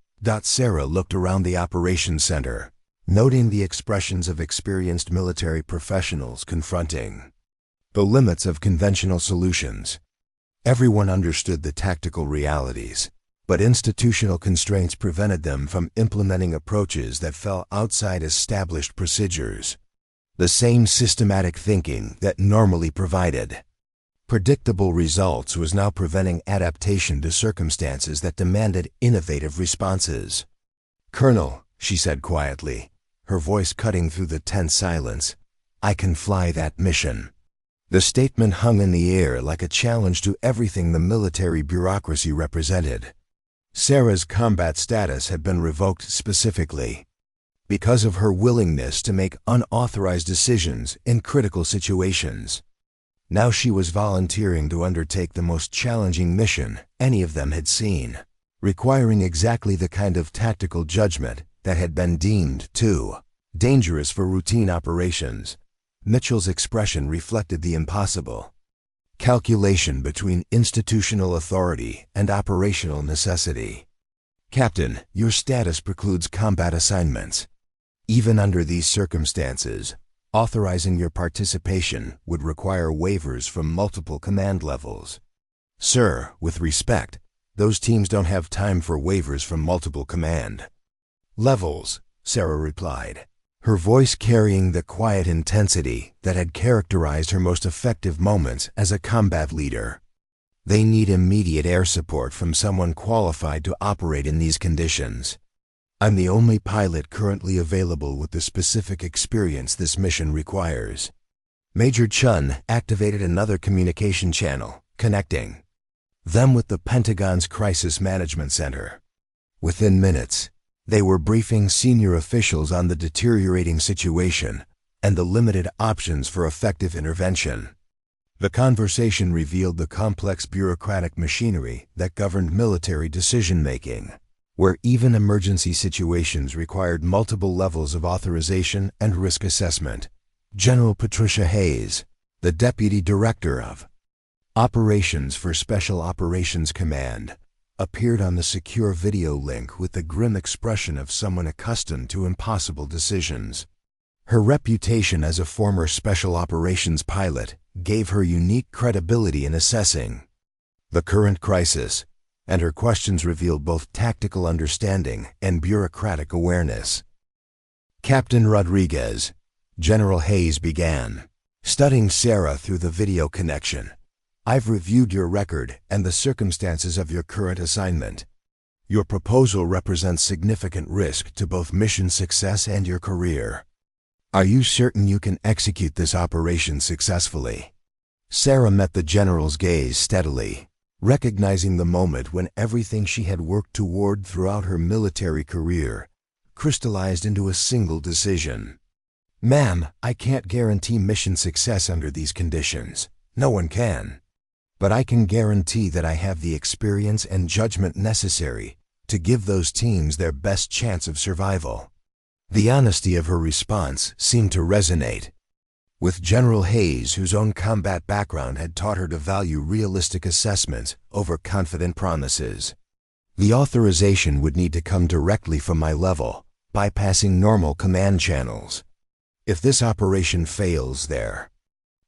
[SPEAKER 1] Sarah looked around the operations center, noting the expressions of experienced military professionals confronting the limits of conventional solutions. Everyone understood the tactical realities, but institutional constraints prevented them from implementing approaches that fell outside established procedures. The same systematic thinking that normally provided Predictable results was now preventing adaptation to circumstances that demanded innovative responses. "Colonel," she said quietly, her voice cutting through the tense silence, "I can fly that mission." The statement hung in the air like a challenge to everything the military bureaucracy represented. Sarah's combat status had been revoked specifically because of her willingness to make unauthorized decisions in critical situations. Now she was volunteering to undertake the most challenging mission any of them had seen, requiring exactly the kind of tactical judgment that had been deemed too dangerous for routine operations. Mitchell's expression reflected the impossible calculation between institutional authority and operational necessity. "Captain, your status precludes combat assignments. Even under these circumstances, authorizing your participation would require waivers from multiple command levels." "Sir, with respect, those teams don't have time for waivers from multiple command levels," Sarah replied, her voice carrying the quiet intensity that had characterized her most effective moments as a combat leader. "They need immediate air support from someone qualified to operate in these conditions. I'm the only pilot currently available with the specific experience this mission requires." Major Chun activated another communication channel, connecting them with the Pentagon's Crisis Management Center. Within minutes, they were briefing senior officials on the deteriorating situation and the limited options for effective intervention. The conversation revealed the complex bureaucratic machinery that governed military decision-making, where even emergency situations required multiple levels of authorization and risk assessment. General Patricia Hayes, the Deputy Director of Operations for Special Operations Command, appeared on the secure video link with the grim expression of someone accustomed to impossible decisions. Her reputation as a former special operations pilot gave her unique credibility in assessing the current crisis, and her questions revealed both tactical understanding and bureaucratic awareness. "Captain Rodriguez," General Hayes began, studying Sarah through the video connection, "I've reviewed your record and the circumstances of your current assignment. Your proposal represents significant risk to both mission success and your career. Are you certain you can execute this operation successfully?" Sarah met the general's gaze steadily, recognizing the moment when everything she had worked toward throughout her military career crystallized into a single decision. "Ma'am, I can't guarantee mission success under these conditions. No one can. But I can guarantee that I have the experience and judgment necessary to give those teams their best chance of survival." The honesty of her response seemed to resonate with General Hayes, whose own combat background had taught her to value realistic assessments over confident promises. "The authorization would need to come directly from my level, bypassing normal command channels. If this operation fails, there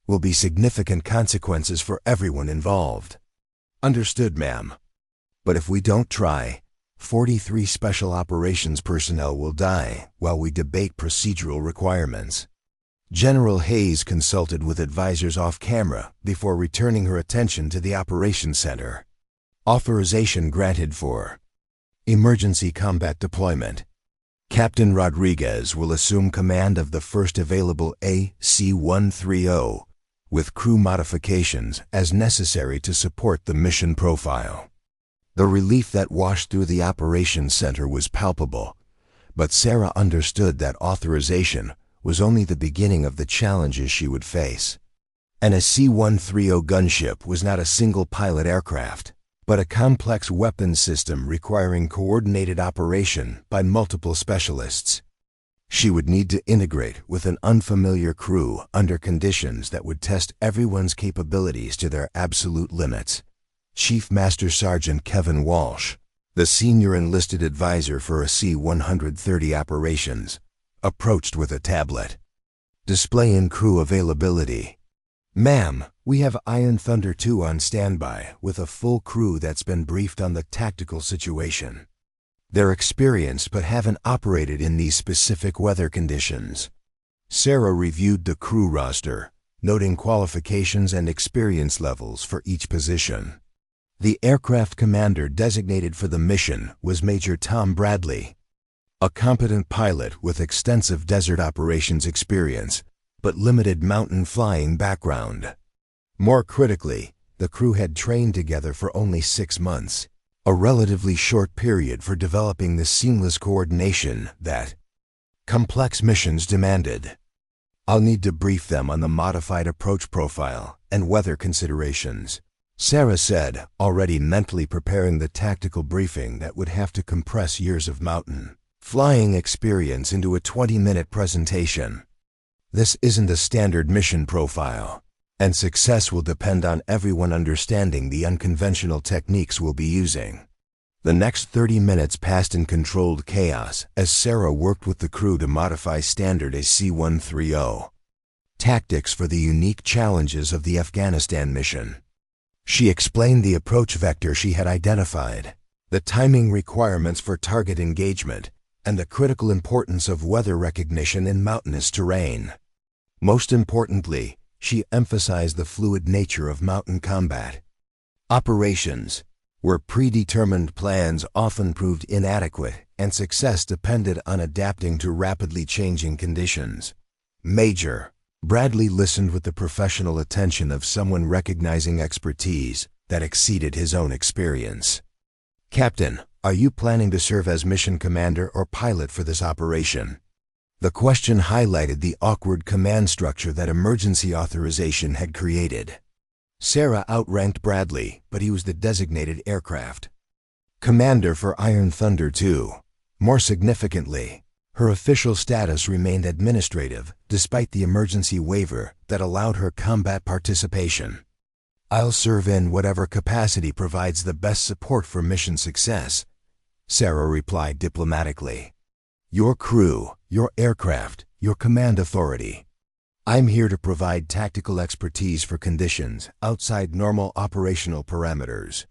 [SPEAKER 1] will be significant consequences for everyone involved." "Understood, ma'am. But if we don't try, 43 Special Operations personnel will die while we debate procedural requirements." General Hayes consulted with advisors off-camera before returning her attention to the Operations Center. "Authorization granted for emergency combat deployment. Captain Rodriguez will assume command of the first available AC-130 with crew modifications as necessary to support the mission profile." The relief that washed through the operations center was palpable, but Sarah understood that authorization was only the beginning of the challenges she would face. An AC-130 gunship was not a single pilot aircraft, but a complex weapons system requiring coordinated operation by multiple specialists. She would need to integrate with an unfamiliar crew under conditions that would test everyone's capabilities to their absolute limits. Chief Master Sergeant Kevin Walsh, the senior enlisted advisor for AC-130 operations, approached with a tablet. "Display crew availability." "Ma'am, we have Iron Thunder 2 on standby with a full crew that's been briefed on the tactical situation. They're experienced but haven't operated in these specific weather conditions." Sarah reviewed the crew roster, noting qualifications and experience levels for each position. The aircraft commander designated for the mission was Major Tom Bradley, a competent pilot with extensive desert operations experience, but limited mountain flying background. More critically, the crew had trained together for only 6 months, a relatively short period for developing the seamless coordination that complex missions demanded. "I'll need to brief them on the modified approach profile and weather considerations," Sarah said, already mentally preparing the tactical briefing that would have to compress years of mountain flying experience into a 20-minute presentation. "This isn't a standard mission profile, and success will depend on everyone understanding the unconventional techniques we'll be using." The next 30 minutes passed in controlled chaos as Sarah worked with the crew to modify standard AC-130 tactics for the unique challenges of the Afghanistan mission. She explained the approach vector she had identified, the timing requirements for target engagement, and the critical importance of weather recognition in mountainous terrain. Most importantly, she emphasized the fluid nature of mountain combat operations, where predetermined plans often proved inadequate and success depended on adapting to rapidly changing conditions. Major Bradley listened with the professional attention of someone recognizing expertise that exceeded his own experience. "Captain, are you planning to serve as mission commander or pilot for this operation?" The question highlighted the awkward command structure that emergency authorization had created. Sarah outranked Bradley, but he was the designated aircraft commander for Iron Thunder II. More significantly, her official status remained administrative despite the emergency waiver that allowed her combat participation. "I'll serve in whatever capacity provides the best support for mission success," Sarah replied diplomatically. "Your crew, your aircraft, your command authority. I'm here to provide tactical expertise for conditions outside normal operational parameters."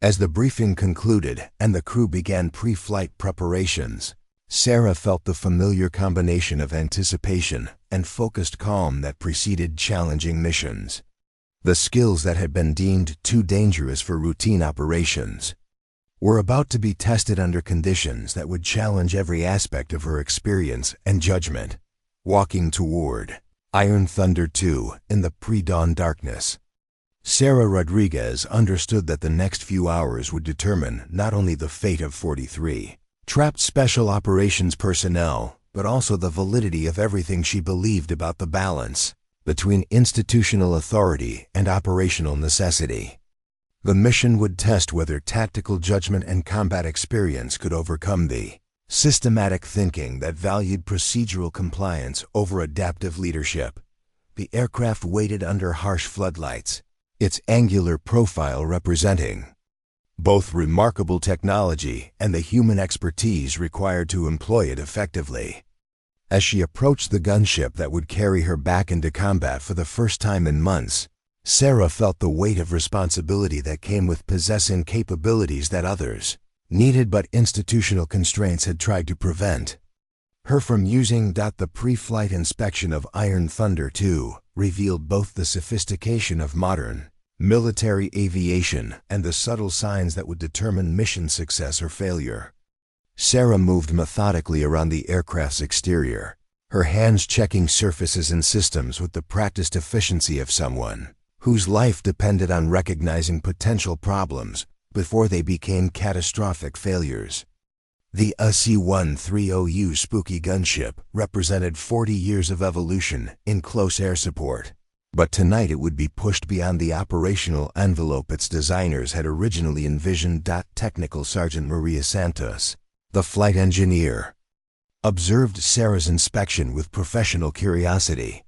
[SPEAKER 1] As the briefing concluded and the crew began pre-flight preparations, Sarah felt the familiar combination of anticipation and focused calm that preceded challenging missions. The skills that had been deemed too dangerous for routine operations were about to be tested under conditions that would challenge every aspect of her experience and judgment. Walking toward Iron Thunder II in the pre-dawn darkness, Sarah Rodriguez understood that the next few hours would determine not only the fate of 43 trapped special operations personnel, but also the validity of everything she believed about the balance between institutional authority and operational necessity. The mission would test whether tactical judgment and combat experience could overcome the systematic thinking that valued procedural compliance over adaptive leadership. The aircraft waited under harsh floodlights, its angular profile representing both remarkable technology and the human expertise required to employ it effectively. As she approached the gunship that would carry her back into combat for the first time in months, Sarah felt the weight of responsibility that came with possessing capabilities that others needed but institutional constraints had tried to prevent her from using. The pre-flight inspection of Iron Thunder II revealed both the sophistication of modern military aviation and the subtle signs that would determine mission success or failure. Sarah moved methodically around the aircraft's exterior, her hands checking surfaces and systems with the practiced efficiency of someone whose life depended on recognizing potential problems before they became catastrophic failures. The AC-130U spooky gunship represented 40 years of evolution in close air support. But tonight it would be pushed beyond the operational envelope its designers had originally envisioned. Technical Sergeant Maria Santos, the flight engineer, observed Sarah's inspection with professional curiosity.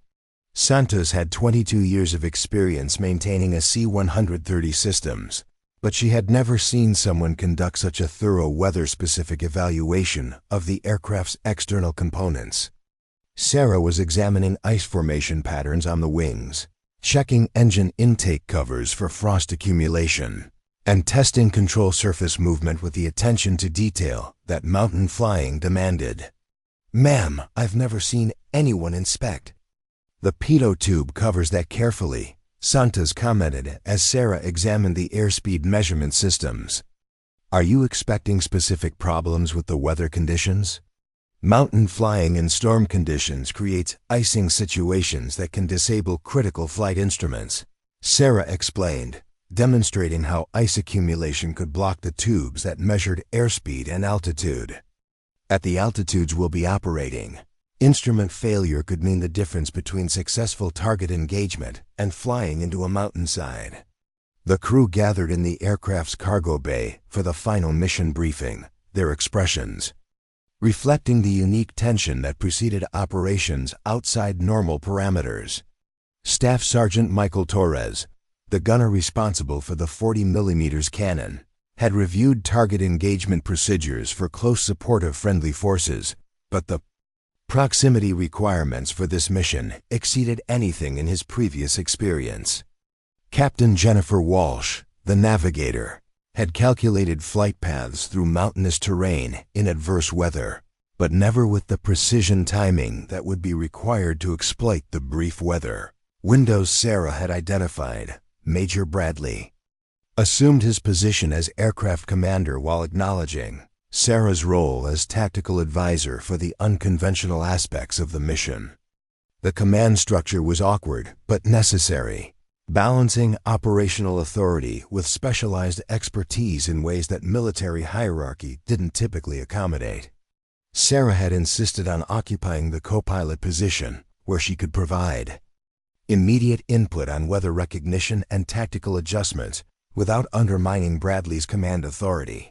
[SPEAKER 1] Santos had 22 years of experience maintaining AC-130 systems, but she had never seen someone conduct such a thorough weather-specific evaluation of the aircraft's external components. Sarah was examining ice formation patterns on the wings, checking engine intake covers for frost accumulation, and testing control surface movement with the attention to detail that mountain flying demanded. "Ma'am, I've never seen anyone inspect The pitot tube covers that carefully, Santos commented as Sarah examined the airspeed measurement systems. Are you expecting specific problems with the weather conditions? Mountain flying in storm conditions creates icing situations that can disable critical flight instruments, Sarah explained, demonstrating how ice accumulation could block the tubes that measured airspeed and altitude. At the altitudes we'll be operating, instrument failure could mean the difference between successful target engagement and flying into a mountainside. The crew gathered in the aircraft's cargo bay for the final mission briefing, their expressions reflecting the unique tension that preceded operations outside normal parameters. Staff Sergeant Michael Torres, the gunner responsible for the 40mm cannon, had reviewed target engagement procedures for close support of friendly forces, but the proximity requirements for this mission exceeded anything in his previous experience. Captain Jennifer Walsh, the navigator, had calculated flight paths through mountainous terrain in adverse weather, but never with the precision timing that would be required to exploit the brief weather windows Sarah had identified. Major Bradley assumed his position as aircraft commander while acknowledging Sarah's role as tactical advisor for the unconventional aspects of the mission. The command structure was awkward but necessary, balancing operational authority with specialized expertise in ways that military hierarchy didn't typically accommodate. Sarah had insisted on occupying the co-pilot position, where she could provide immediate input on weather recognition and tactical adjustments without undermining Bradley's command authority.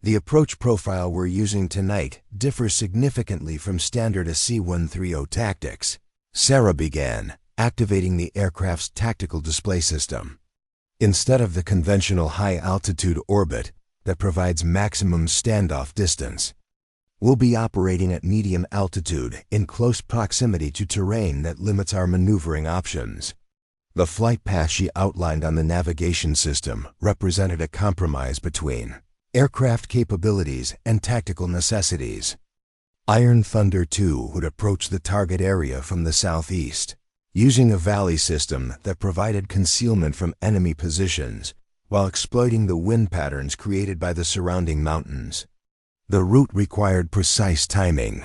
[SPEAKER 1] The approach profile we're using tonight differs significantly from standard AC-130 tactics, Sarah began, activating the aircraft's tactical display system. Instead of the conventional high-altitude orbit that provides maximum standoff distance, we'll be operating at medium altitude in close proximity to terrain that limits our maneuvering options. The flight path she outlined on the navigation system represented a compromise between aircraft capabilities and tactical necessities. Iron Thunder II would approach the target area from the southeast, using a valley system that provided concealment from enemy positions while exploiting the wind patterns created by the surrounding mountains. The route required precise timing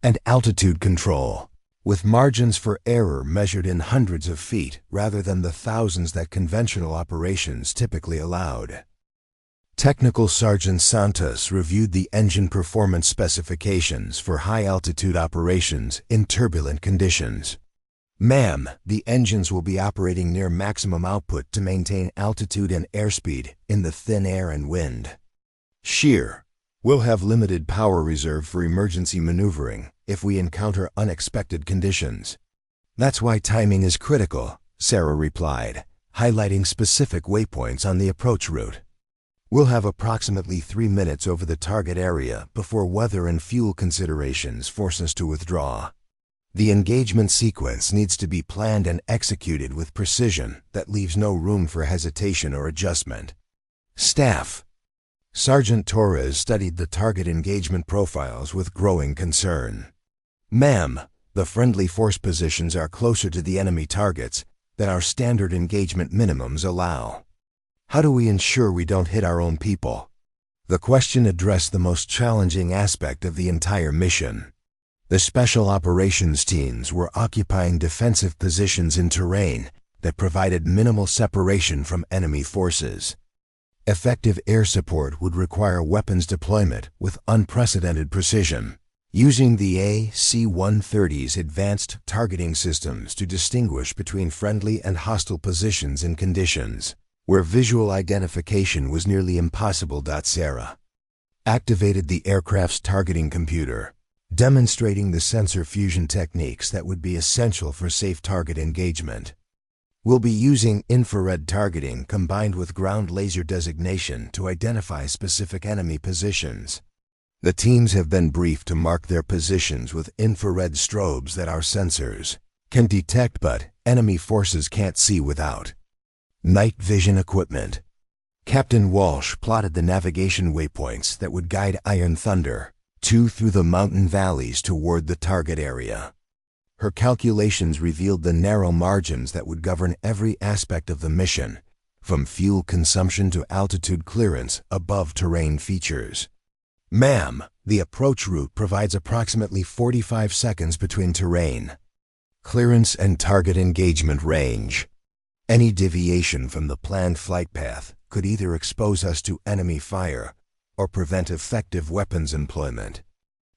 [SPEAKER 1] and altitude control, with margins for error measured in hundreds of feet rather than the thousands that conventional operations typically allowed. Technical Sergeant Santos reviewed the engine performance specifications for high-altitude operations in turbulent conditions. Ma'am, the engines will be operating near maximum output to maintain altitude and airspeed in the thin air and wind. Shear. We'll have limited power reserve for emergency maneuvering if we encounter unexpected conditions. That's why timing is critical, Sarah replied, highlighting specific waypoints on the approach route. We'll have approximately 3 minutes over the target area before weather and fuel considerations force us to withdraw. The engagement sequence needs to be planned and executed with precision that leaves no room for hesitation or adjustment. Staff. Sergeant Torres studied the target engagement profiles with growing concern. Ma'am, the friendly force positions are closer to the enemy targets than our standard engagement minimums allow. How do we ensure we don't hit our own people? The question addressed the most challenging aspect of the entire mission. The special operations teams were occupying defensive positions in terrain that provided minimal separation from enemy forces. Effective air support would require weapons deployment with unprecedented precision, using the AC-130's advanced targeting systems to distinguish between friendly and hostile positions in conditions where visual identification was nearly impossible. Sarah activated the aircraft's targeting computer, demonstrating the sensor fusion techniques that would be essential for safe target engagement. We'll be using infrared targeting combined with ground laser designation to identify specific enemy positions. The teams have been briefed to mark their positions with infrared strobes that our sensors can detect but enemy forces can't see without night vision equipment. Captain Walsh plotted the navigation waypoints that would guide Iron Thunder II through the mountain valleys toward the target area. Her calculations revealed the narrow margins that would govern every aspect of the mission, from fuel consumption to altitude clearance above terrain features. Ma'am, the approach route provides approximately 45 seconds between terrain, clearance and target engagement range. Any deviation from the planned flight path could either expose us to enemy fire or prevent effective weapons employment.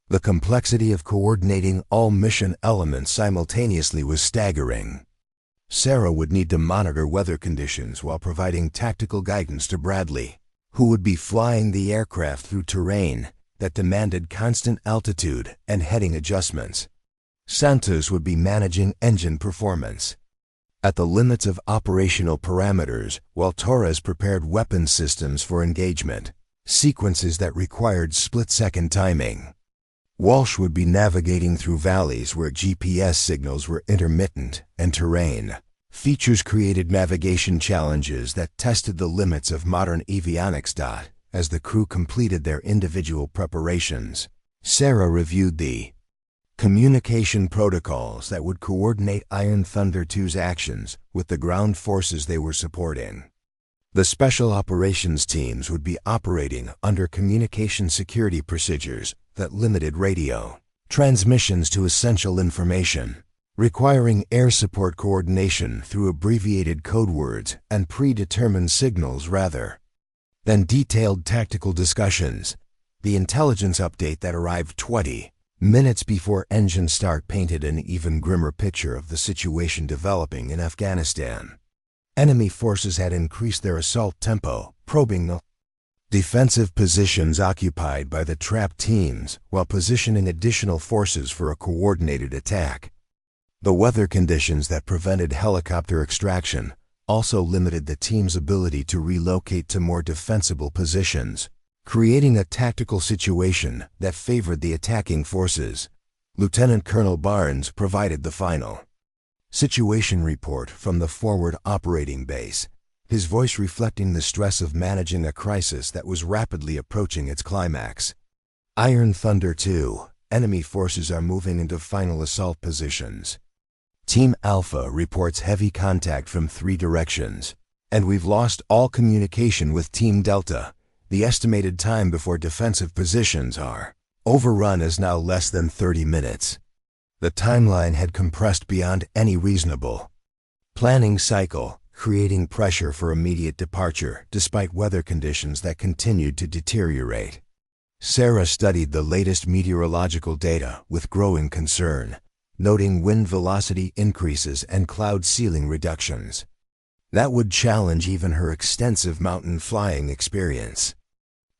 [SPEAKER 1] The complexity of coordinating all mission elements simultaneously was staggering. Sarah would need to monitor weather conditions while providing tactical guidance to Bradley, who would be flying the aircraft through terrain that demanded constant altitude and heading adjustments. Santos would be managing engine performance at the limits of operational parameters, while Torres prepared weapon systems for engagement, sequences that required split-second timing. Walsh would be navigating through valleys where GPS signals were intermittent and terrain. Features created navigation challenges that tested the limits of modern avionics. As the crew completed their individual preparations, Sarah reviewed the communication protocols that would coordinate Iron Thunder 2's actions with the ground forces they were supporting. The special operations teams would be operating under communication security procedures that limited radio transmissions to essential information, requiring air support coordination through abbreviated code words and predetermined signals rather than detailed tactical discussions. The intelligence update that arrived 20 minutes before engine start painted an even grimmer picture of the situation developing in Afghanistan. Enemy forces had increased their assault tempo, probing the defensive positions occupied by the trapped teams while positioning additional forces for a coordinated attack. The weather conditions that prevented helicopter extraction also limited the team's ability to relocate to more defensible positions, creating a tactical situation that favored the attacking forces. Lieutenant Colonel Barnes provided the final situation report from the forward operating base, his voice reflecting the stress of managing a crisis that was rapidly approaching its climax. Iron Thunder 2, enemy forces are moving into final assault positions. Team Alpha reports heavy contact from 3 directions, and we've lost all communication with Team Delta. The estimated time before defensive positions are overrun is now less than 30 minutes. The timeline had compressed beyond any reasonable planning cycle, creating pressure for immediate departure despite weather conditions that continued to deteriorate. Sarah studied the latest meteorological data with growing concern, noting wind velocity increases and cloud ceiling reductions that would challenge even her extensive mountain flying experience.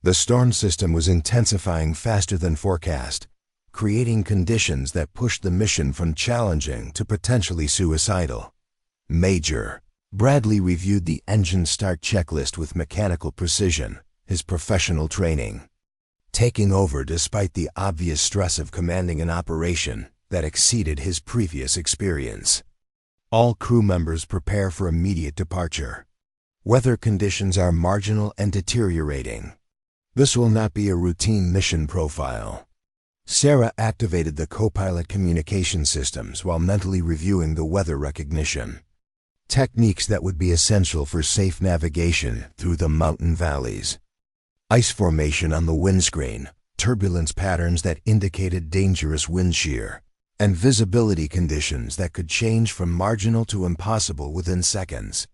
[SPEAKER 1] The storm system was intensifying faster than forecast, creating conditions that pushed the mission from challenging to potentially suicidal. Major Bradley reviewed the engine start checklist with mechanical precision, his professional training taking over despite the obvious stress of commanding an operation that exceeded his previous experience. All crew members prepare for immediate departure. Weather conditions are marginal and deteriorating. This will not be a routine mission profile. Sarah activated the co-pilot communication systems while mentally reviewing the weather recognition techniques that would be essential for safe navigation through the mountain valleys. Ice formation on the windscreen, turbulence patterns that indicated dangerous wind shear, and visibility conditions that could change from marginal to impossible within seconds.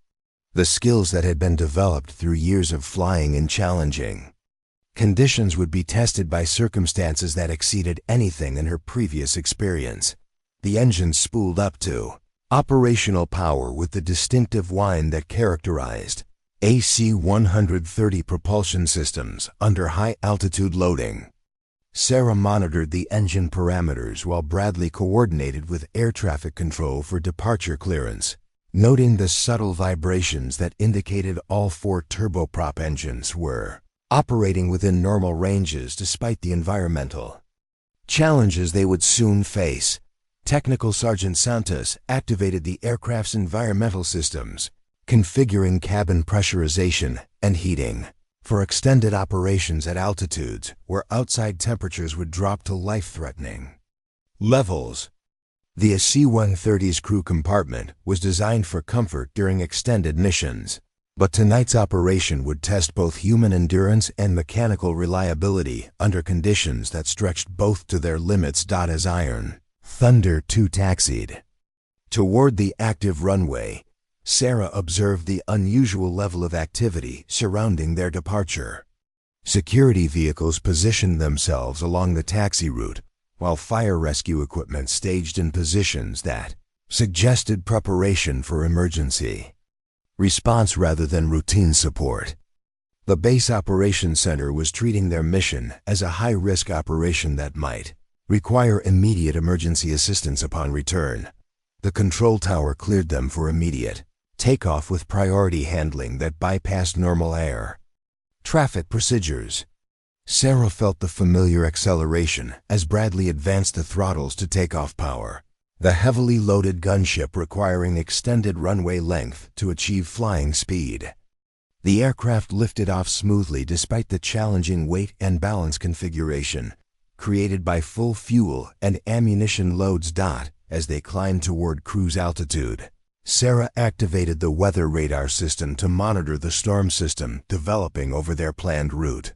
[SPEAKER 1] The skills that had been developed through years of flying in challenging conditions would be tested by circumstances that exceeded anything in her previous experience. The engine spooled up to operational power with the distinctive whine that characterized AC-130 propulsion systems under high-altitude loading. Sarah monitored the engine parameters while Bradley coordinated with air traffic control for departure clearance, noting the subtle vibrations that indicated all 4 turboprop engines were operating within normal ranges despite the environmental challenges they would soon face. Technical Sergeant Santos activated the aircraft's environmental systems, configuring cabin pressurization and heating for extended operations at altitudes where outside temperatures would drop to life-threatening levels. The AC-130's crew compartment was designed for comfort during extended missions, but tonight's operation would test both human endurance and mechanical reliability under conditions that stretched both to their limits. As Iron Thunder 2 taxied toward the active runway, Sarah observed the unusual level of activity surrounding their departure. Security vehicles positioned themselves along the taxi route, while fire rescue equipment staged in positions that suggested preparation for emergency response rather than routine support. The base operations center was treating their mission as a high-risk operation that might require immediate emergency assistance upon return. The control tower cleared them for immediate takeoff with priority handling that bypassed normal air traffic procedures. Sarah felt the familiar acceleration as Bradley advanced the throttles to takeoff power, the heavily loaded gunship requiring extended runway length to achieve flying speed. The aircraft lifted off smoothly despite the challenging weight and balance configuration created by full fuel and ammunition loads. As they climbed toward cruise altitude, Sarah activated the weather radar system to monitor the storm system developing over their planned route.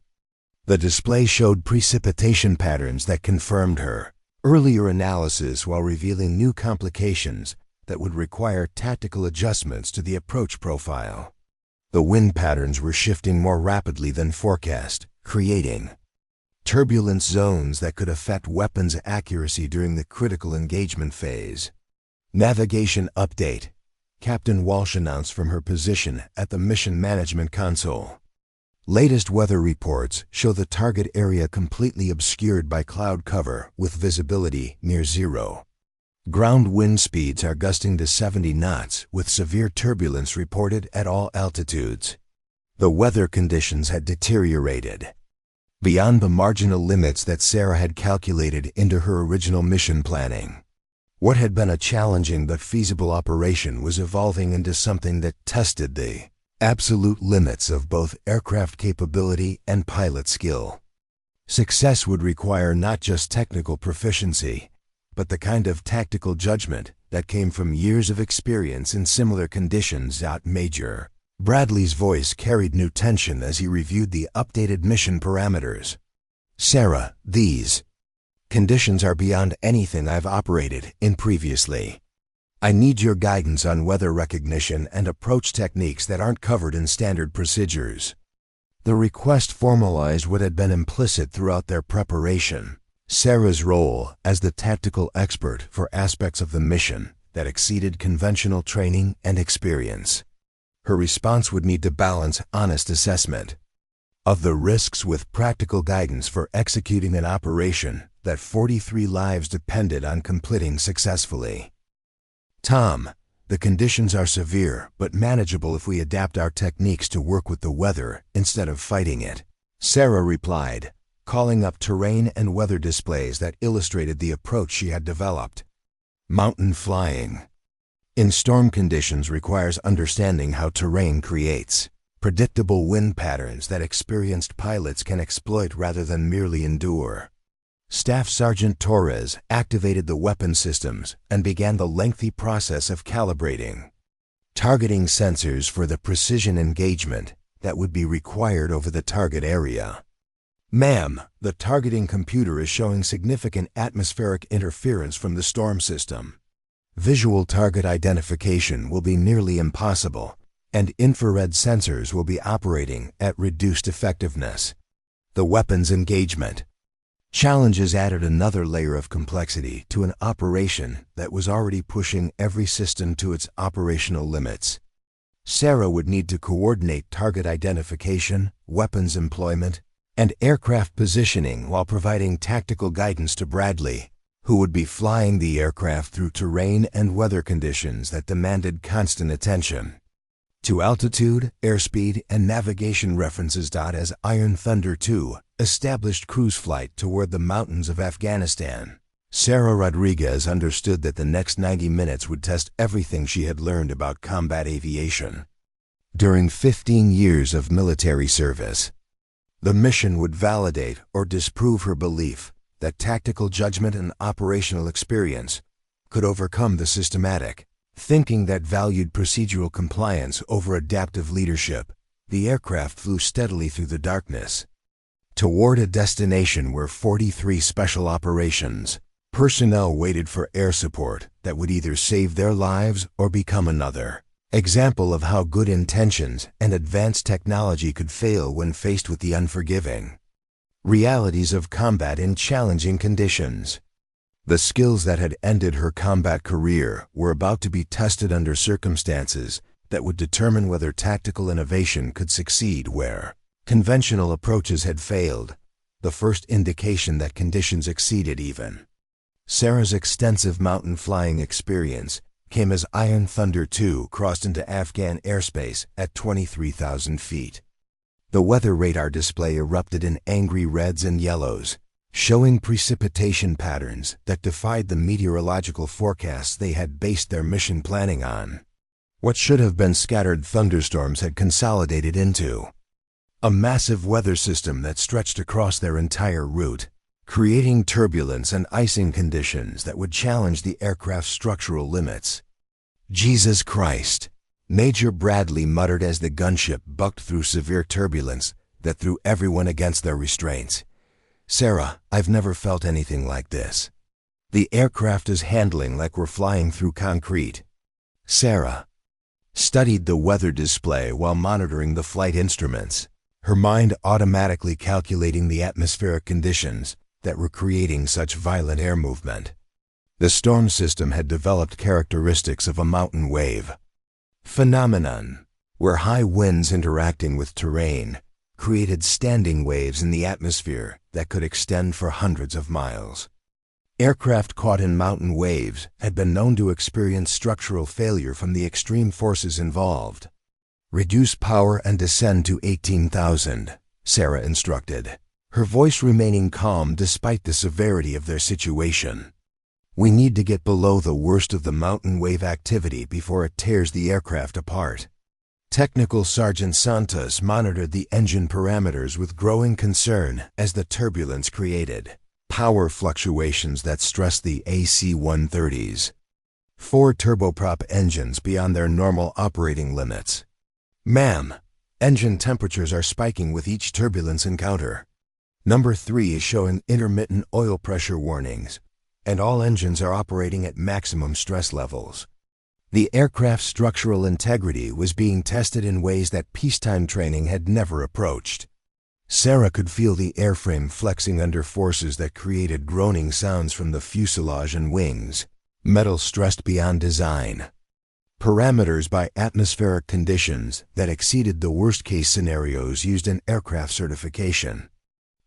[SPEAKER 1] The display showed precipitation patterns that confirmed her earlier analysis while revealing new complications that would require tactical adjustments to the approach profile. The wind patterns were shifting more rapidly than forecast, creating turbulence zones that could affect weapons accuracy during the critical engagement phase. Navigation update, Captain Walsh announced from her position at the mission management console. Latest weather reports show the target area completely obscured by cloud cover with visibility near zero. Ground wind speeds are gusting to 70 knots with severe turbulence reported at all altitudes. The weather conditions had deteriorated beyond the marginal limits that Sarah had calculated into her original mission planning. What had been a challenging but feasible operation was evolving into something that tested the absolute limits of both aircraft capability and pilot skill. Success would require not just technical proficiency, but the kind of tactical judgment that came from years of experience in similar conditions. Major Bradley's voice carried new tension as he reviewed the updated mission parameters. Sarah, these conditions are beyond anything I've operated in previously. I need your guidance on weather recognition and approach techniques that aren't covered in standard procedures. The request formalized what had been implicit throughout their preparation: Sarah's role as the tactical expert for aspects of the mission that exceeded conventional training and experience. Her response would need to balance honest assessment of the risks with practical guidance for executing an operation that 43 lives depended on completing successfully. Tom, the conditions are severe but manageable if we adapt our techniques to work with the weather instead of fighting it, Sarah replied, calling up terrain and weather displays that illustrated the approach she had developed. Mountain flying in storm conditions requires understanding how terrain creates predictable wind patterns that experienced pilots can exploit rather than merely endure. Staff Sergeant Torres activated the weapon systems and began the lengthy process of calibrating targeting sensors for the precision engagement that would be required over the target area. Ma'am, the targeting computer is showing significant atmospheric interference from the storm system. Visual target identification will be nearly impossible, and infrared sensors will be operating at reduced effectiveness. The weapons engagement challenges added another layer of complexity to an operation that was already pushing every system to its operational limits. Sarah would need to coordinate target identification, weapons employment, and aircraft positioning while providing tactical guidance to Bradley, who would be flying the aircraft through terrain and weather conditions that demanded constant attention. To altitude, airspeed, and navigation references. As Iron Thunder 2 established cruise flight toward the mountains of Afghanistan, Sarah Rodriguez understood that the next 90 minutes would test everything she had learned about combat aviation. During 15 years of military service, the mission would validate or disprove her belief that tactical judgment and operational experience could overcome the systematic thinking that valued procedural compliance over adaptive leadership, the aircraft flew steadily through the darkness toward a destination where 43 special operations personnel waited for air support that would either save their lives or become another example of how good intentions and advanced technology could fail when faced with the unforgiving realities of combat in challenging conditions. The skills that had ended her combat career were about to be tested under circumstances that would determine whether tactical innovation could succeed where conventional approaches had failed, the first indication that conditions exceeded even Sarah's extensive mountain flying experience came as Iron Thunder II crossed into Afghan airspace at 23,000 feet. The weather radar display erupted in angry reds and yellows, showing precipitation patterns that defied the meteorological forecasts they had based their mission planning on. What should have been scattered thunderstorms had consolidated into a massive weather system that stretched across their entire route, creating turbulence and icing conditions that would challenge the aircraft's structural limits. Jesus Christ, Major Bradley muttered as the gunship bucked through severe turbulence that threw everyone against their restraints. Sarah, I've never felt anything like this. The aircraft is handling like we're flying through concrete. Sarah studied the weather display while monitoring the flight instruments, her mind automatically calculating the atmospheric conditions that were creating such violent air movement. The storm system had developed characteristics of a mountain wave phenomenon, where high winds interacting with terrain created standing waves in the atmosphere that could extend for hundreds of miles. Aircraft caught in mountain waves had been known to experience structural failure from the extreme forces involved. Reduce power and descend to 18,000, Sarah instructed, her voice remaining calm despite the severity of their situation. We need to get below the worst of the mountain wave activity before it tears the aircraft apart. Technical Sergeant Santos monitored the engine parameters with growing concern as the turbulence created power fluctuations that stressed the AC-130s. 4 turboprop engines beyond their normal operating limits. Ma'am, engine temperatures are spiking with each turbulence encounter. Number 3 is showing intermittent oil pressure warnings, and all engines are operating at maximum stress levels. The aircraft's structural integrity was being tested in ways that peacetime training had never approached. Sarah could feel the airframe flexing under forces that created groaning sounds from the fuselage and wings, metal stressed beyond design. Parameters by atmospheric conditions that exceeded the worst-case scenarios used in aircraft certification.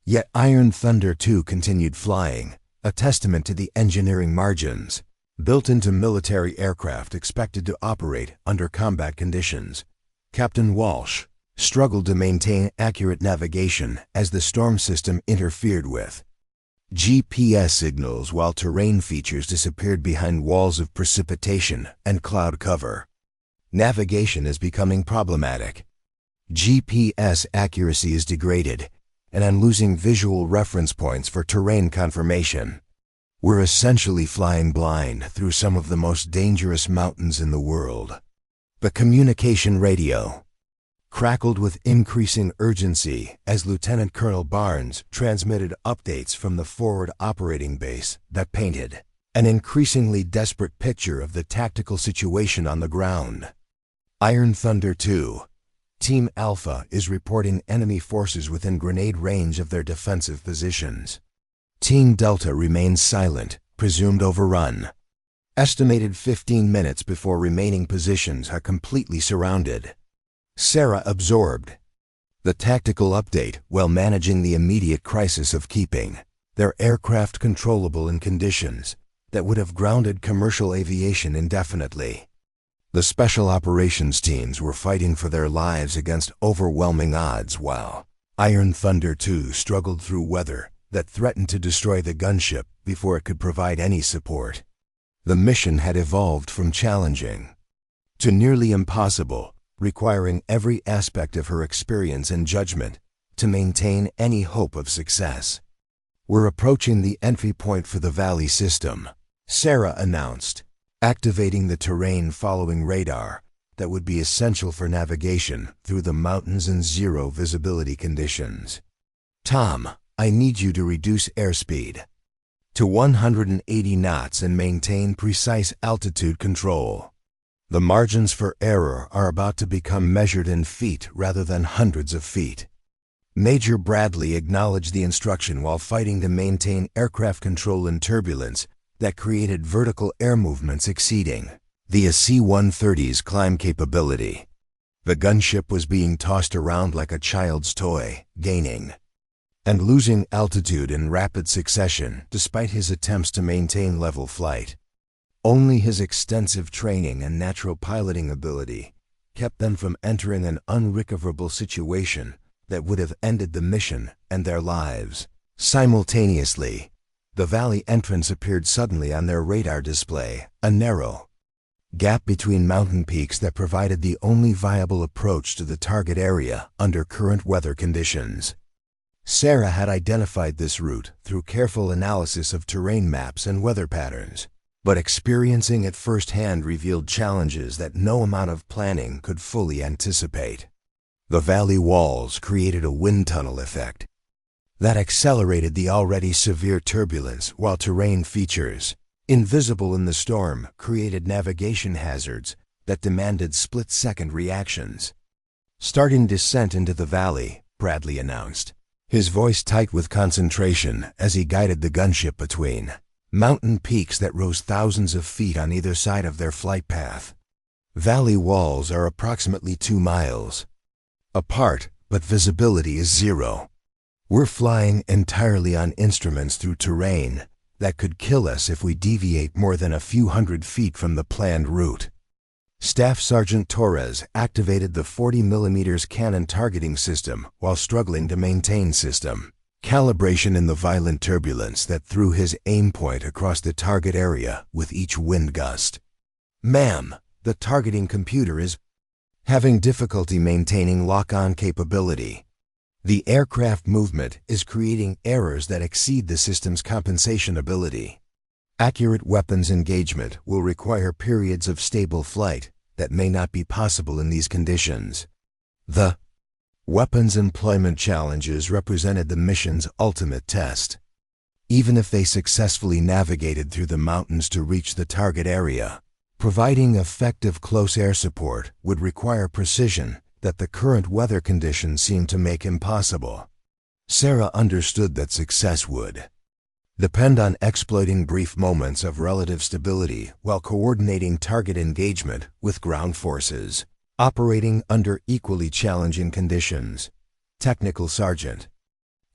[SPEAKER 1] Yet Iron Thunder II continued flying, a testament to the engineering margins built into military aircraft expected to operate under combat conditions. Captain Walsh struggled to maintain accurate navigation as the storm system interfered with GPS signals while terrain features disappeared behind walls of precipitation and cloud cover. Navigation is becoming problematic. GPS accuracy is degraded, and I'm losing visual reference points for terrain confirmation. We're essentially flying blind through some of the most dangerous mountains in the world. The communication radio crackled with increasing urgency as Lieutenant Colonel Barnes transmitted updates from the forward operating base that painted an increasingly desperate picture of the tactical situation on the ground. Iron Thunder II, Team Alpha is reporting enemy forces within grenade range of their defensive positions. Team Delta remains silent, presumed overrun. Estimated 15 minutes before remaining positions are completely surrounded. Sarah absorbed the tactical update while managing the immediate crisis of keeping their aircraft controllable in conditions that would have grounded commercial aviation indefinitely. The special operations teams were fighting for their lives against overwhelming odds while Iron Thunder II struggled through weather that threatened to destroy the gunship before it could provide any support. The mission had evolved from challenging to nearly impossible, requiring every aspect of her experience and judgment to maintain any hope of success. We're approaching the entry point for the Valley system, Sarah announced, activating the terrain-following radar that would be essential for navigation through the mountains in zero visibility conditions. Tom, I need you to reduce airspeed to 180 knots and maintain precise altitude control. The margins for error are about to become measured in feet rather than hundreds of feet. Major Bradley acknowledged the instruction while fighting to maintain aircraft control in turbulence that created vertical air movements exceeding the AC-130's climb capability. The gunship was being tossed around like a child's toy, gaining and losing altitude in rapid succession despite his attempts to maintain level flight. Only his extensive training and natural piloting ability kept them from entering an unrecoverable situation that would have ended the mission and their lives. Simultaneously, the valley entrance appeared suddenly on their radar display, a narrow gap between mountain peaks that provided the only viable approach to the target area under current weather conditions. Sarah had identified this route through careful analysis of terrain maps and weather patterns, but experiencing it firsthand revealed challenges that no amount of planning could fully anticipate. The valley walls created a wind tunnel effect that accelerated the already severe turbulence, while terrain features, invisible in the storm, created navigation hazards that demanded split-second reactions. Starting descent into the valley, Bradley announced, his voice tight with concentration as he guided the gunship between mountain peaks that rose thousands of feet on either side of their flight path. Valley walls are approximately 2 miles apart, but visibility is zero. We're flying entirely on instruments through terrain that could kill us if we deviate more than a few hundred feet from the planned route. Staff Sergeant Torres activated the 40mm cannon targeting system while struggling to maintain system calibration in the violent turbulence that threw his aim point across the target area with each wind gust. Ma'am, the targeting computer is having difficulty maintaining lock-on capability. The aircraft movement is creating errors that exceed the system's compensation ability. Accurate weapons engagement will require periods of stable flight that may not be possible in these conditions. The weapons employment challenges represented the mission's ultimate test. Even if they successfully navigated through the mountains to reach the target area, providing effective close air support would require precision that the current weather conditions seemed to make impossible. Sarah understood that success would depend on exploiting brief moments of relative stability while coordinating target engagement with ground forces operating under equally challenging conditions. Technical Sergeant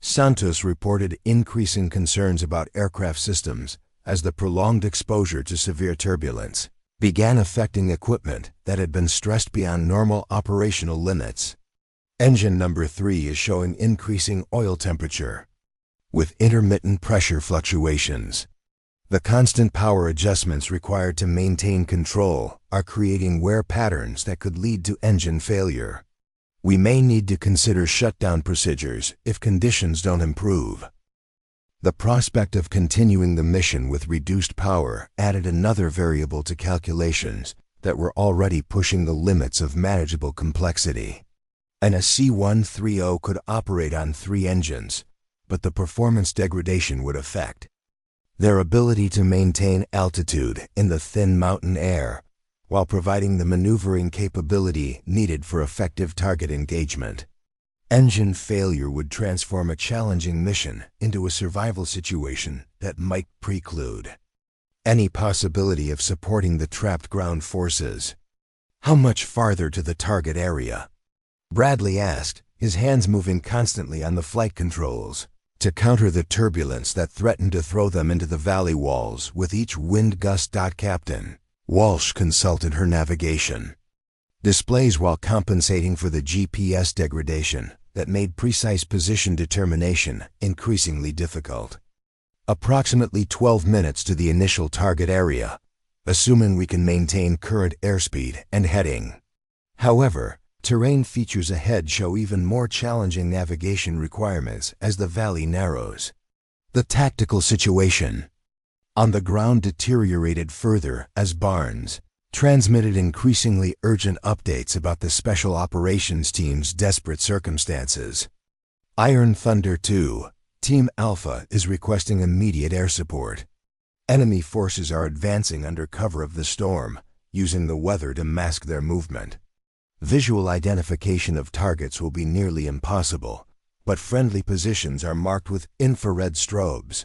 [SPEAKER 1] Santos reported increasing concerns about aircraft systems as the prolonged exposure to severe turbulence began affecting equipment that had been stressed beyond normal operational limits. Engine number 3 is showing increasing oil temperature, with intermittent pressure fluctuations. The constant power adjustments required to maintain control are creating wear patterns that could lead to engine failure. We may need to consider shutdown procedures if conditions don't improve. The prospect of continuing the mission with reduced power added another variable to calculations that were already pushing the limits of manageable complexity. An AC-130 could operate on 3 engines, but the performance degradation would affect their ability to maintain altitude in the thin mountain air while providing the maneuvering capability needed for effective target engagement. Engine failure would transform a challenging mission into a survival situation that might preclude any possibility of supporting the trapped ground forces. How much farther to the target area? Bradley asked, his hands moving constantly on the flight controls to counter the turbulence that threatened to throw them into the valley walls with each wind gust. Captain Walsh consulted her navigation displays while compensating for the GPS degradation that made precise position determination increasingly difficult. Approximately 12 minutes to the initial target area, assuming we can maintain current airspeed and heading. However, terrain features ahead show even more challenging navigation requirements as the valley narrows. The tactical situation. on the ground deteriorated further as Barnes transmitted increasingly urgent updates about the Special Operations Team's desperate circumstances. Iron Thunder 2, Team Alpha is requesting immediate air support. Enemy forces are advancing under cover of the storm, using the weather to mask their movement. Visual identification of targets will be nearly impossible, but friendly positions are marked with infrared strobes.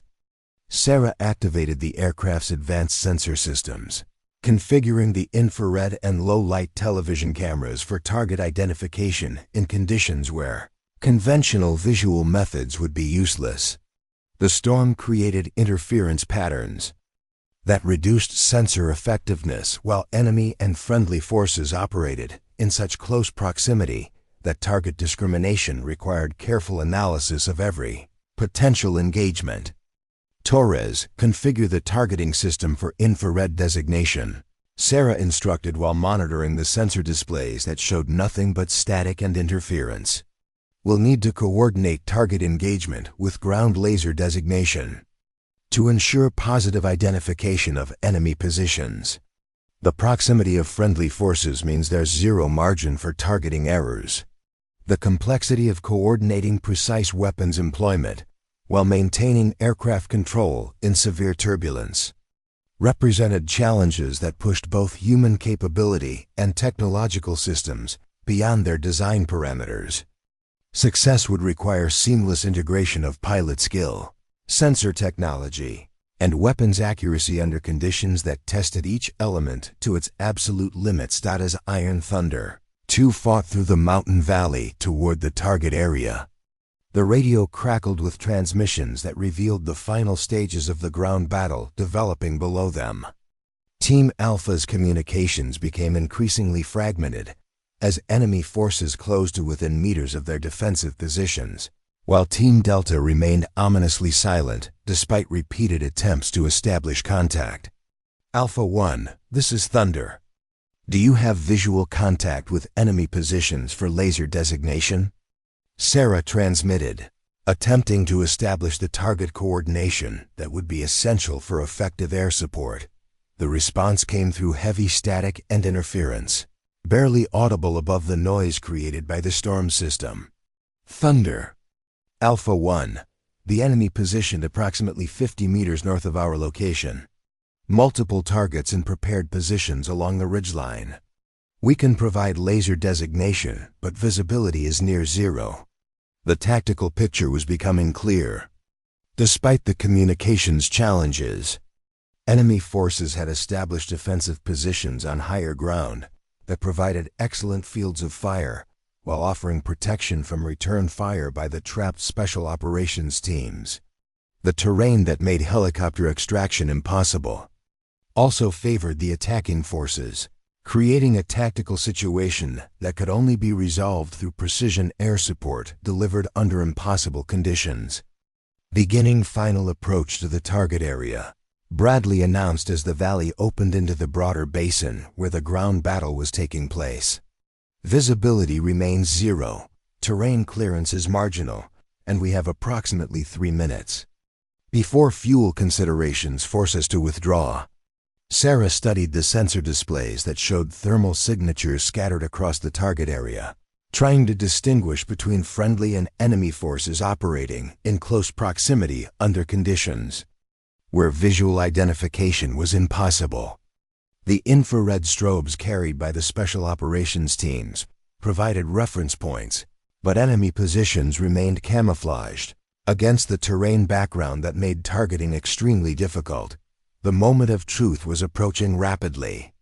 [SPEAKER 1] Sarah activated the aircraft's advanced sensor systems, configuring the infrared and low-light television cameras for target identification in conditions where conventional visual methods would be useless. The storm created interference patterns that reduced sensor effectiveness while enemy and friendly forces operated in such close proximity that target discrimination required careful analysis of every potential engagement. Torres, configure the targeting system for infrared designation. Sarah instructed while monitoring the sensor displays that showed nothing but static and interference. We'll need to coordinate target engagement with ground laser designation to ensure positive identification of enemy positions. The proximity of friendly forces means there's zero margin for targeting errors. The complexity of coordinating precise weapons employment while maintaining aircraft control in severe turbulence represented challenges that pushed both human capability and technological systems beyond their design parameters. Success would require seamless integration of pilot skill, sensor technology, and weapons accuracy under conditions that tested each element to its absolute limits. As Iron Thunder 2 fought through the mountain valley toward the target area, the radio crackled with transmissions that revealed the final stages of the ground battle developing below them. Team Alpha's communications became increasingly fragmented as enemy forces closed to within meters of their defensive positions, while Team Delta remained ominously silent despite repeated attempts to establish contact. Alpha 1, this is Thunder. Do you have visual contact with enemy positions for laser designation? Sarah transmitted, attempting to establish the target coordination that would be essential for effective air support. The response came through heavy static and interference, barely audible above the noise created by the storm system. Thunder. Alpha 1, the enemy positioned approximately 50 meters north of our location. Multiple targets in prepared positions along the ridgeline. We can provide laser designation, but visibility is near zero. The tactical picture was becoming clear. Despite the communications challenges, enemy forces had established defensive positions on higher ground that provided excellent fields of fire while offering protection from return fire by the trapped special operations teams. The terrain that made helicopter extraction impossible also favored the attacking forces, creating a tactical situation that could only be resolved through precision air support delivered under impossible conditions. Beginning final approach to the target area, Bradley announced as the valley opened into the broader basin where the ground battle was taking place. Visibility remains zero, terrain clearance is marginal, and we have approximately 3 minutes before fuel considerations force us to withdraw. Sarah studied the sensor displays that showed thermal signatures scattered across the target area, trying to distinguish between friendly and enemy forces operating in close proximity under conditions where visual identification was impossible. The infrared strobes carried by the special operations teams provided reference points, but enemy positions remained camouflaged against the terrain background that made targeting extremely difficult. The moment of truth was approaching rapidly.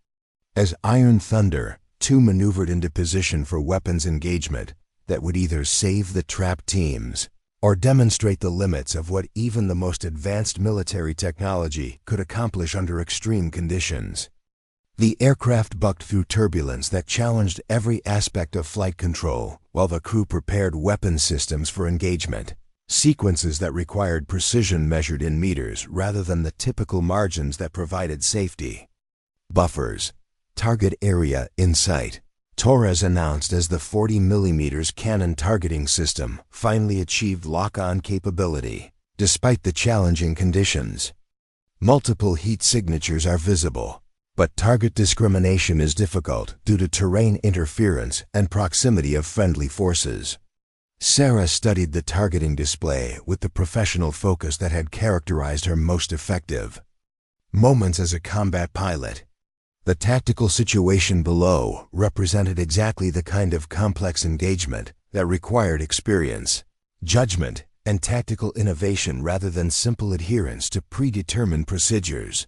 [SPEAKER 1] As Iron Thunder 2 maneuvered into position for weapons engagement that would either save the trapped teams or demonstrate the limits of what even the most advanced military technology could accomplish under extreme conditions. The aircraft bucked through turbulence that challenged every aspect of flight control while the crew prepared weapon systems for engagement. Sequences that required precision measured in meters rather than the typical margins that provided safety. Buffers. Target area in sight. Torres announced as the 40mm cannon targeting system finally achieved lock-on capability, despite the challenging conditions. Multiple heat signatures are visible, but target discrimination is difficult due to terrain interference and proximity of friendly forces. Sarah studied the targeting display with the professional focus that had characterized her most effective moments as a combat pilot. The tactical situation below represented exactly the kind of complex engagement that required experience, judgment, and tactical innovation rather than simple adherence to predetermined procedures.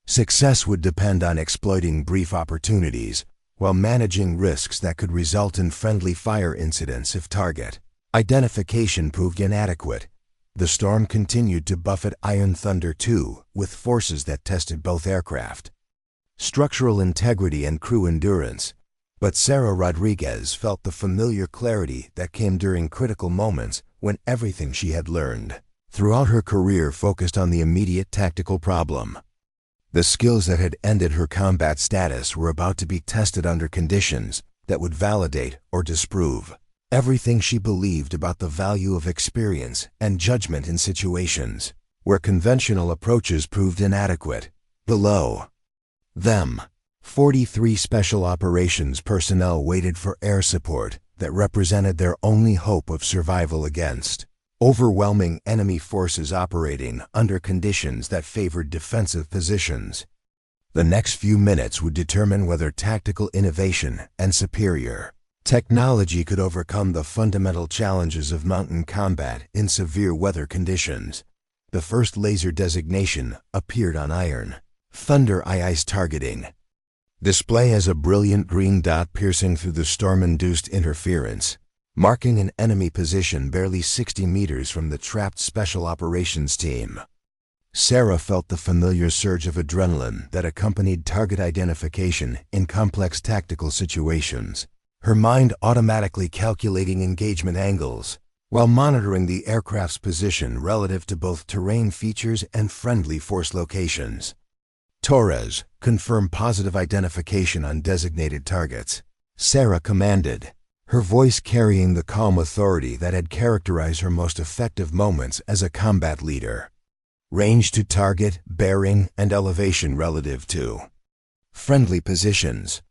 [SPEAKER 1] Success would depend on exploiting brief opportunities while managing risks that could result in friendly fire incidents if target identification proved inadequate. The storm continued to buffet Iron Thunder II with forces that tested both aircraft structural integrity and crew endurance, but Sarah Rodriguez felt the familiar clarity that came during critical moments when everything she had learned throughout her career focused on the immediate tactical problem. The skills that had ended her combat status were about to be tested under conditions that would validate or disprove everything she believed about the value of experience and judgment in situations where conventional approaches proved inadequate. Below them, 43 Special Operations personnel waited for air support that represented their only hope of survival against overwhelming enemy forces operating under conditions that favored defensive positions. The next few minutes would determine whether tactical innovation and superior technology could overcome the fundamental challenges of mountain combat in severe weather conditions. The first laser designation appeared on Iron Thunder II's targeting display as a brilliant green dot piercing through the storm-induced interference, marking an enemy position barely 60 meters from the trapped Special Operations team. Sarah felt the familiar surge of adrenaline that accompanied target identification in complex tactical situations, her mind automatically calculating engagement angles while monitoring the aircraft's position relative to both terrain features and friendly force locations. Torres, confirm positive identification on designated targets, Sarah commanded, her voice carrying the calm authority that had characterized her most effective moments as a combat leader. Range to target, bearing, and elevation relative to friendly positions.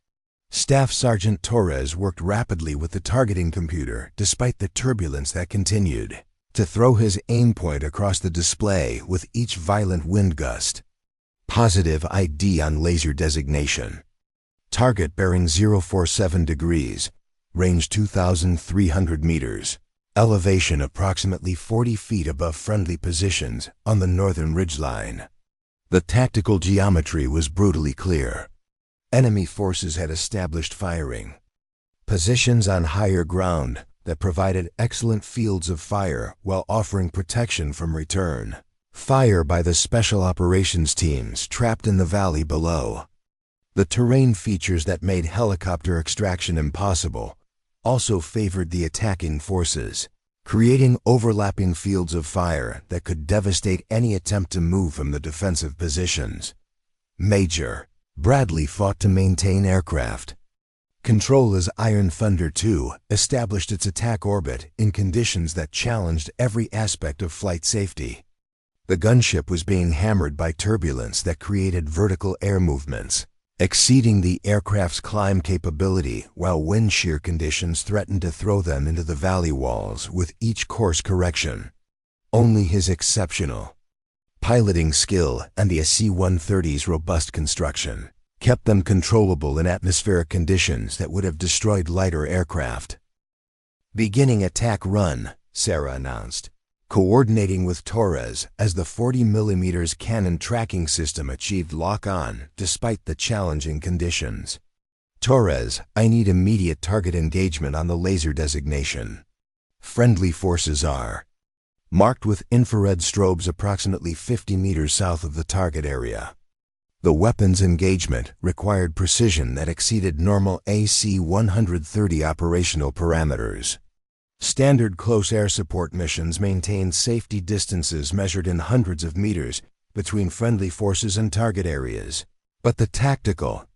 [SPEAKER 1] Staff Sergeant Torres worked rapidly with the targeting computer despite the turbulence that continued to throw his aim point across the display with each violent wind gust. Positive ID on laser designation. Target bearing 047 degrees, range 2,300 meters, elevation approximately 40 feet above friendly positions on the northern ridgeline. The tactical geometry was brutally clear. Enemy forces had established firing positions on higher ground that provided excellent fields of fire while offering protection from return fire by the Special Operations teams trapped in the valley below. The terrain features that made helicopter extraction impossible also favored the attacking forces, creating overlapping fields of fire that could devastate any attempt to move from the defensive positions. Major Bradley fought to maintain aircraft control as Iron Thunder II established its attack orbit in conditions that challenged every aspect of flight safety. The gunship was being hammered by turbulence that created vertical air movements, exceeding the aircraft's climb capability, while wind shear conditions threatened to throw them into the valley walls with each course correction. Only his exceptional piloting skill and the AC-130's robust construction kept them controllable in atmospheric conditions that would have destroyed lighter aircraft. Beginning attack run, Sarah announced, coordinating with Torres as the 40mm cannon tracking system achieved lock-on despite the challenging conditions. Torres, I need immediate target engagement on the laser designation. Friendly forces are marked with infrared strobes approximately 50 meters south of the target area. The weapons engagement required precision that exceeded normal AC-130 operational parameters. Standard close air support missions maintained safety distances measured in hundreds of meters between friendly forces and target areas, but the tactical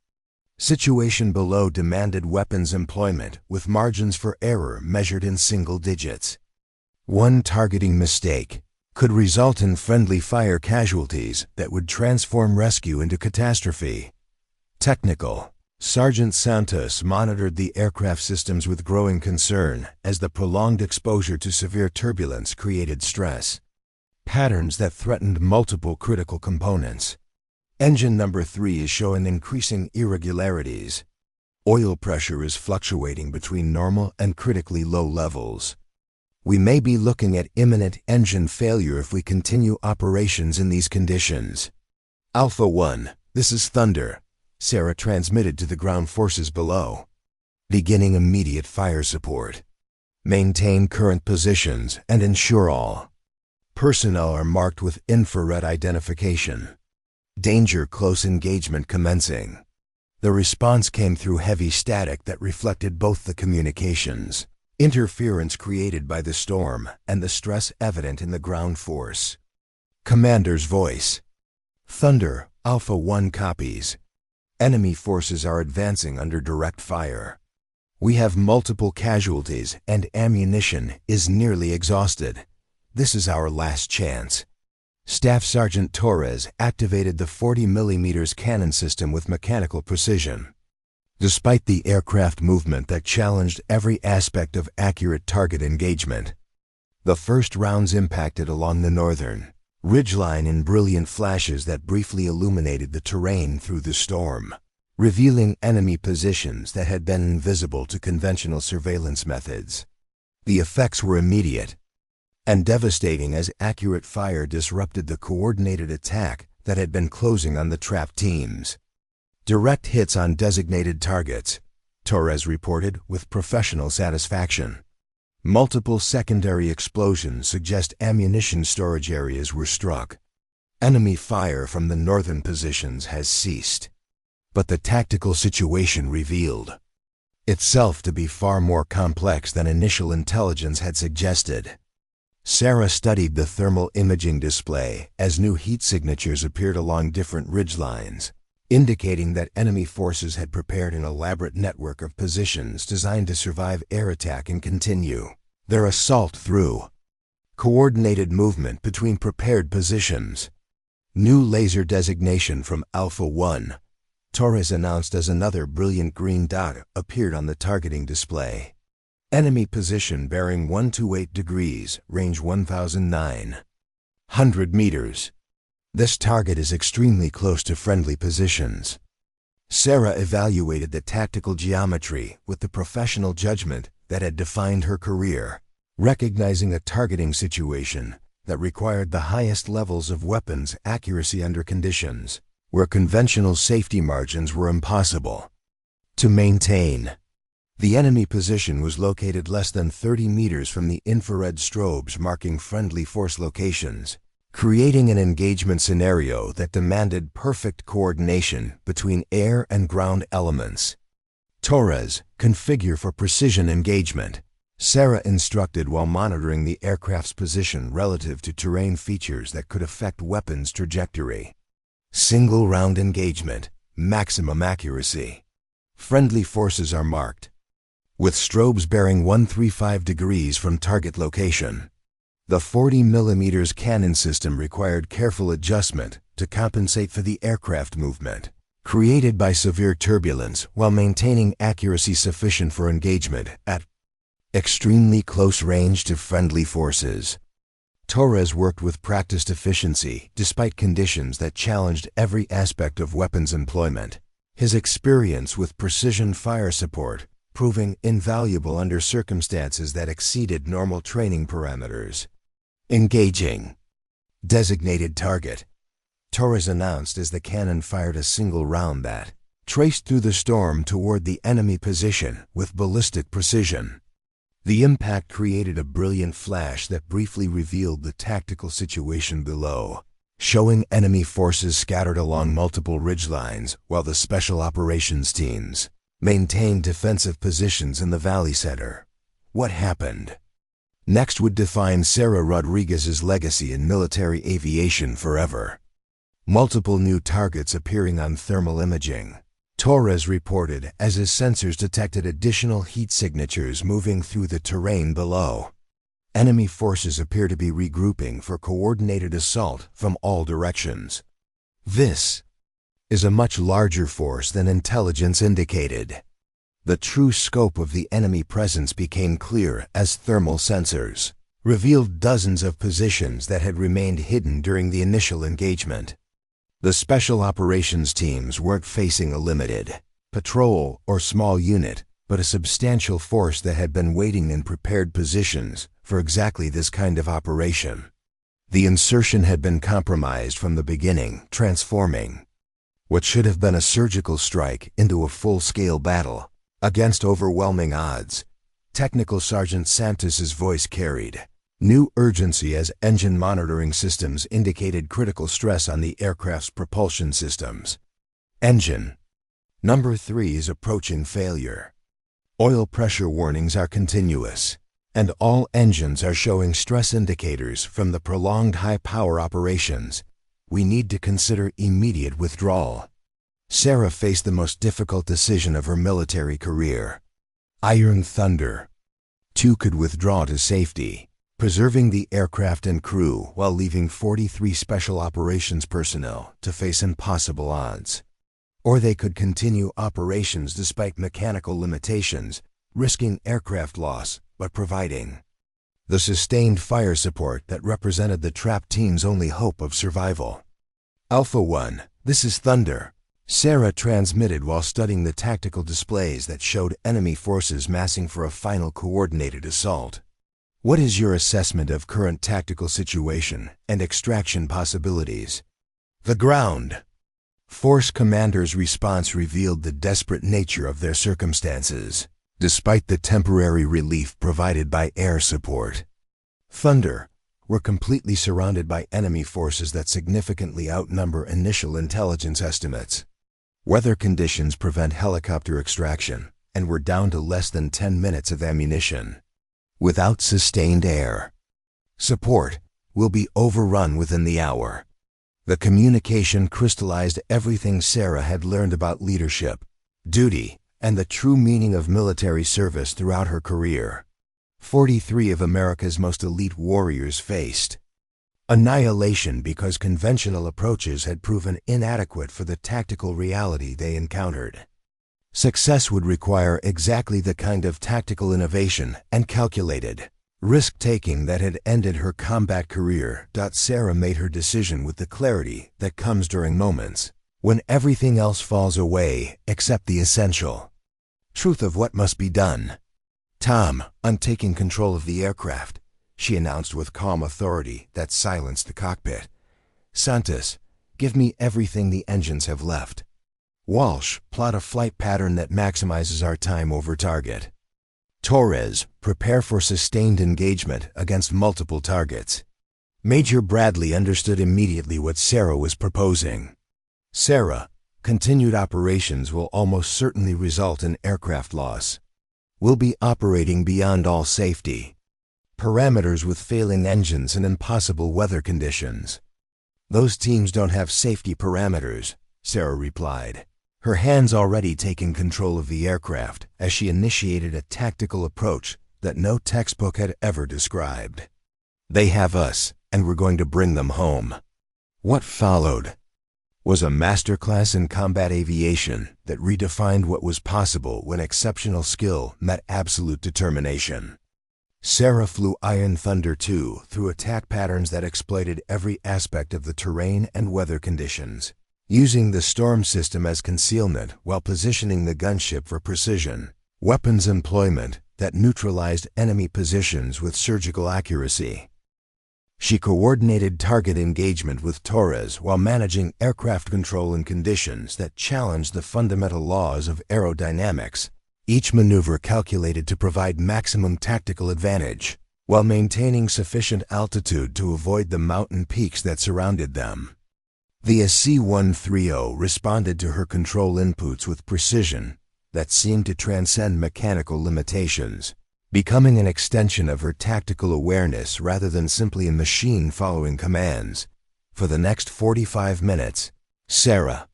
[SPEAKER 1] situation below demanded weapons employment with margins for error measured in single digits. One targeting mistake could result in friendly fire casualties that would transform rescue into catastrophe. Technical. Sergeant Santos monitored the aircraft systems with growing concern as the prolonged exposure to severe turbulence created stress patterns that threatened multiple critical components. Engine number 3 is showing increasing irregularities. Oil pressure is fluctuating between normal and critically low levels. We may be looking at imminent engine failure if we continue operations in these conditions. Alpha 1, this is Thunder, Sarah transmitted to the ground forces below. Beginning immediate fire support. Maintain current positions and ensure all personnel are marked with infrared identification. Danger close engagement commencing. The response came through heavy static that reflected both the communications, interference created by the storm, and the stress evident in the ground force. Commander's voice. Thunder, Alpha 1 copies. Enemy forces are advancing under direct fire. We have multiple casualties and ammunition is nearly exhausted. This is our last chance. Staff Sergeant Torres activated the 40mm cannon system with mechanical precision. Despite the aircraft movement that challenged every aspect of accurate target engagement, the first rounds impacted along the northern ridgeline in brilliant flashes that briefly illuminated the terrain through the storm, revealing enemy positions that had been invisible to conventional surveillance methods. The effects were immediate and devastating as accurate fire disrupted the coordinated attack that had been closing on the trapped teams. Direct hits on designated targets, Torres reported with professional satisfaction. Multiple secondary explosions suggest ammunition storage areas were struck. Enemy fire from the northern positions has ceased. But the tactical situation revealed itself to be far more complex than initial intelligence had suggested. Sarah studied the thermal imaging display as new heat signatures appeared along different ridgelines, indicating that enemy forces had prepared an elaborate network of positions designed to survive air attack and continue their assault through coordinated movement between prepared positions. New laser designation from Alpha 1, Torres announced as another brilliant green dot appeared on the targeting display. Enemy position bearing 128 degrees, range 1,900 meters. This target is extremely close to friendly positions. Sarah evaluated the tactical geometry with the professional judgment that had defined her career, recognizing a targeting situation that required the highest levels of weapons accuracy under conditions where conventional safety margins were impossible to maintain. The enemy position was located less than 30 meters from the infrared strobes marking friendly force locations, creating an engagement scenario that demanded perfect coordination between air and ground elements. Torres, configure for precision engagement, Sarah instructed while monitoring the aircraft's position relative to terrain features that could affect weapons trajectory. Single round engagement, maximum accuracy. Friendly forces are marked with strobes bearing 135 degrees from target location. The 40mm cannon system required careful adjustment to compensate for the aircraft movement created by severe turbulence while maintaining accuracy sufficient for engagement at extremely close range to friendly forces. Torres worked with practiced efficiency despite conditions that challenged every aspect of weapons employment. His experience with precision fire support proving invaluable under circumstances that exceeded normal training parameters. Engaging designated target, Torres announced as the cannon fired a single round that traced through the storm toward the enemy position with ballistic precision. The impact created a brilliant flash that briefly revealed the tactical situation below, showing enemy forces scattered along multiple ridgelines while the special operations teams maintained defensive positions in the valley center. What happened next would define Sarah Rodriguez's legacy in military aviation forever. Multiple new targets appearing on thermal imaging, Torres reported as his sensors detected additional heat signatures moving through the terrain below. Enemy forces appear to be regrouping for coordinated assault from all directions. This is a much larger force than intelligence indicated. The true scope of the enemy presence became clear as thermal sensors revealed dozens of positions that had remained hidden during the initial engagement. The special operations teams weren't facing a limited patrol or small unit, but a substantial force that had been waiting in prepared positions for exactly this kind of operation. The insertion had been compromised from the beginning, transforming what should have been a surgical strike into a full-scale battle. Against overwhelming odds, Technical Sergeant Santos's voice carried new urgency as engine monitoring systems indicated critical stress on the aircraft's propulsion systems. Engine number 3 is approaching failure. Oil pressure warnings are continuous, and all engines are showing stress indicators from the prolonged high-power operations. We need to consider immediate withdrawal. Sarah faced the most difficult decision of her military career. Iron Thunder 2 could withdraw to safety, preserving the aircraft and crew while leaving 43 special operations personnel to face impossible odds. Or they could continue operations despite mechanical limitations, risking aircraft loss but providing the sustained fire support that represented the trapped team's only hope of survival. Alpha 1, this is Thunder, Sarah transmitted while studying the tactical displays that showed enemy forces massing for a final coordinated assault. What is your assessment of current tactical situation and extraction possibilities? The ground force commander's response revealed the desperate nature of their circumstances, despite the temporary relief provided by air support. Thunder were completely surrounded by enemy forces that significantly outnumber initial intelligence estimates. Weather conditions prevent helicopter extraction, and we're down to less than 10 minutes of ammunition. Without sustained air support, we'll be overrun within the hour. The communication crystallized everything Sarah had learned about leadership, duty, and the true meaning of military service throughout her career. 43 of America's most elite warriors faced annihilation because conventional approaches had proven inadequate for the tactical reality they encountered. Success would require exactly the kind of tactical innovation and calculated risk-taking that had ended her combat career. Sarah made her decision with the clarity that comes during moments when everything else falls away except the essential truth of what must be done. Tom, I'm taking control of the aircraft, she announced with calm authority that silenced the cockpit. Santos, give me everything the engines have left. Walsh, plot a flight pattern that maximizes our time over target. Torres, prepare for sustained engagement against multiple targets. Major Bradley understood immediately what Sarah was proposing. Sarah, continued operations will almost certainly result in aircraft loss. We'll be operating beyond all safety parameters with failing engines and impossible weather conditions. Those teams don't have safety parameters, Sarah replied, her hands already taking control of the aircraft as she initiated a tactical approach that no textbook had ever described. They have us, and we're going to bring them home. What followed was a masterclass in combat aviation that redefined what was possible when exceptional skill met absolute determination. Sarah flew Iron Thunder 2 through attack patterns that exploited every aspect of the terrain and weather conditions, using the storm system as concealment while positioning the gunship for precision weapons employment that neutralized enemy positions with surgical accuracy. She coordinated target engagement with Torres while managing aircraft control in conditions that challenged the fundamental laws of aerodynamics, each maneuver calculated to provide maximum tactical advantage, while maintaining sufficient altitude to avoid the mountain peaks that surrounded them. The AC-130 responded to her control inputs with precision that seemed to transcend mechanical limitations, becoming an extension of her tactical awareness rather than simply a machine following commands. For the next 45 minutes, Sarah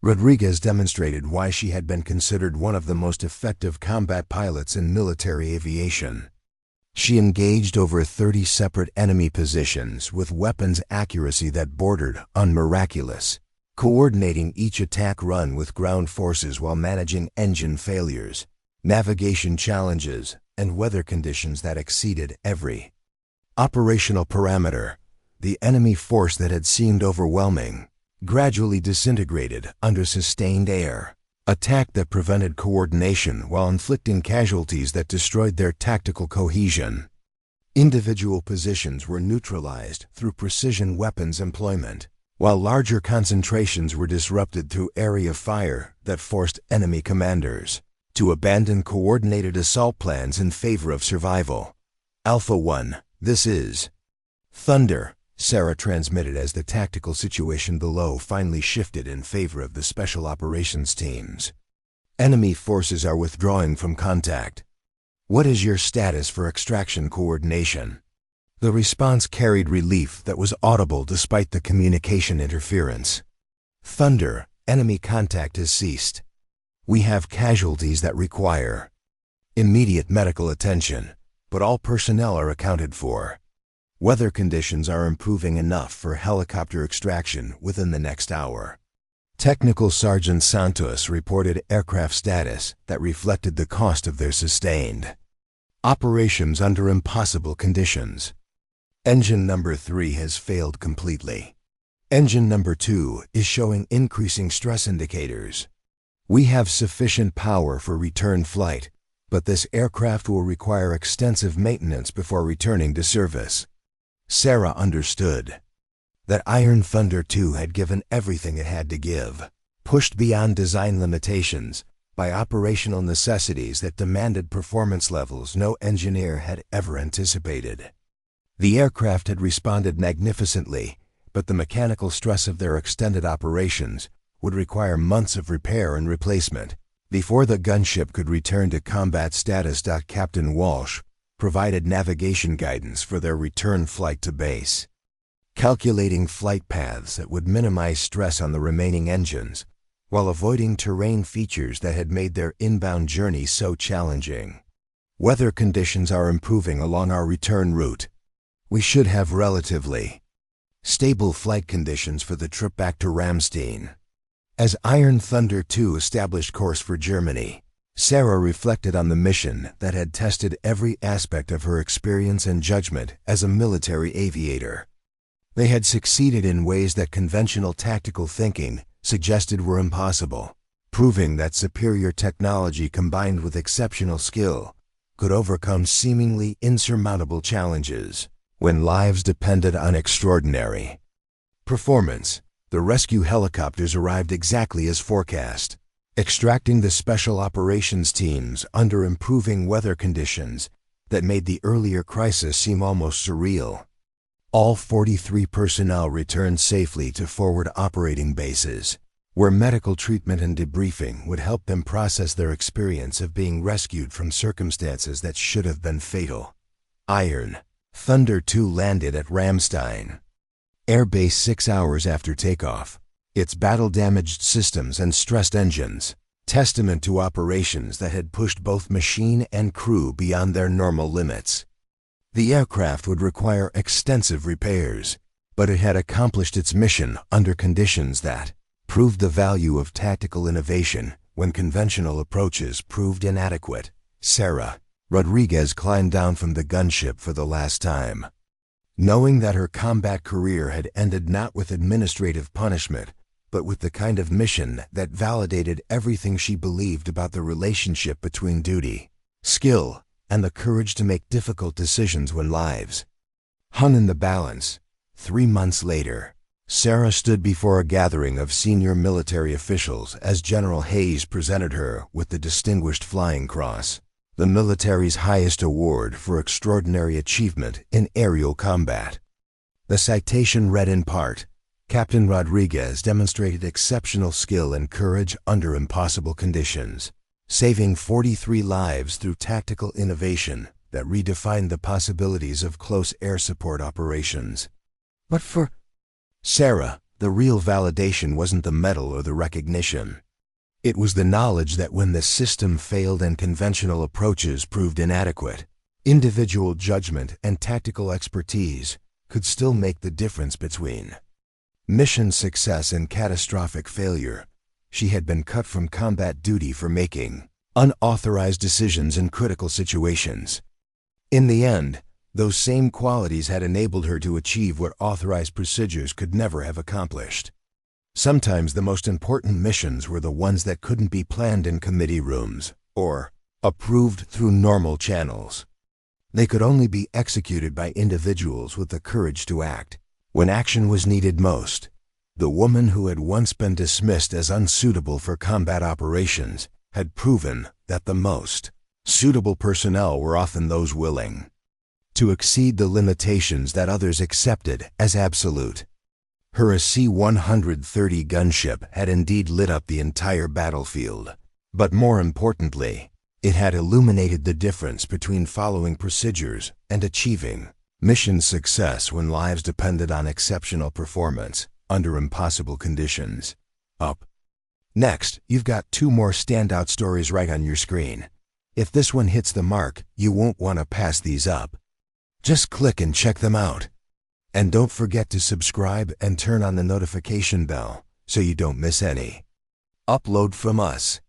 [SPEAKER 1] Rodriguez demonstrated why she had been considered one of the most effective combat pilots in military aviation. She engaged over 30 separate enemy positions with weapons accuracy that bordered on miraculous, coordinating each attack run with ground forces while managing engine failures, navigation challenges, and weather conditions that exceeded every operational parameter. The enemy force that had seemed overwhelming gradually disintegrated under sustained air attack that prevented coordination while inflicting casualties that destroyed their tactical cohesion. Individual positions were neutralized through precision weapons employment, while larger concentrations were disrupted through area fire that forced enemy commanders to abandon coordinated assault plans in favor of survival. Alpha 1, this is Thunder, Sarah transmitted as the tactical situation below finally shifted in favor of the special operations teams. Enemy forces are withdrawing from contact. What is your status for extraction coordination? The response carried relief that was audible despite the communication interference. Thunder, enemy contact has ceased. We have casualties that require immediate medical attention, but all personnel are accounted for. Weather conditions are improving enough for helicopter extraction within the next hour. Technical Sergeant Santos reported aircraft status that reflected the cost of their sustained operations under impossible conditions. Engine number 3 has failed completely. Engine number 2 is showing increasing stress indicators. We have sufficient power for return flight, but this aircraft will require extensive maintenance before returning to service. Sarah understood that Iron Thunder 2 had given everything it had to give, pushed beyond design limitations by operational necessities that demanded performance levels no engineer had ever anticipated. The aircraft had responded magnificently, but the mechanical stress of their extended operations would require months of repair and replacement before the gunship could return to combat status. Captain Walsh provided navigation guidance for their return flight to base, calculating flight paths that would minimize stress on the remaining engines while avoiding terrain features that had made their inbound journey so challenging. Weather conditions are improving along our return route. We should have relatively stable flight conditions for the trip back to Ramstein. As Iron Thunder 2 established course for Germany, Sarah reflected on the mission that had tested every aspect of her experience and judgment as a military aviator. They had succeeded in ways that conventional tactical thinking suggested were impossible, proving that superior technology combined with exceptional skill could overcome seemingly insurmountable challenges when lives depended on extraordinary performance. The rescue helicopters arrived exactly as forecast, extracting the special operations teams under improving weather conditions that made the earlier crisis seem almost surreal. All 43 personnel returned safely to forward operating bases, where medical treatment and debriefing would help them process their experience of being rescued from circumstances that should have been fatal. Iron Thunder 2 landed at Ramstein Air Base 6 hours after takeoff, its battle-damaged systems and stressed engines, testament to operations that had pushed both machine and crew beyond their normal limits. The aircraft would require extensive repairs, but it had accomplished its mission under conditions that proved the value of tactical innovation when conventional approaches proved inadequate. Sarah Rodriguez climbed down from the gunship for the last time, knowing that her combat career had ended not with administrative punishment, but with the kind of mission that validated everything she believed about the relationship between duty, skill, and the courage to make difficult decisions when lives hung in the balance. 3 months later, Sarah stood before a gathering of senior military officials as General Hayes presented her with the Distinguished Flying Cross, the military's highest award for extraordinary achievement in aerial combat. The citation read in part, Captain Rodriguez demonstrated exceptional skill and courage under impossible conditions, saving 43 lives through tactical innovation that redefined the possibilities of close air support operations. But for Sarah, the real validation wasn't the medal or the recognition. It was the knowledge that when the system failed and conventional approaches proved inadequate, Individual judgment and tactical expertise could still make the difference between mission success and catastrophic failure. She had been cut from combat duty for making unauthorized decisions in critical situations. In the end, those same qualities had enabled her to achieve what authorized procedures could never have accomplished. Sometimes the most important missions were the ones that couldn't be planned in committee rooms or approved through normal channels. They could only be executed by individuals with the courage to act when action was needed most. The woman who had once been dismissed as unsuitable for combat operations had proven that the most suitable personnel were often those willing to exceed the limitations that others accepted as absolute. Her AC-130 gunship had indeed lit up the entire battlefield, but more importantly, it had illuminated the difference between following procedures and achieving mission success when lives depended on exceptional performance under impossible conditions. Up next, you've got 2 more standout stories right on your screen. If this one hits the mark, you won't want to pass these up. Just click and check them out. And don't forget to subscribe and turn on the notification bell so you don't miss any upload from us.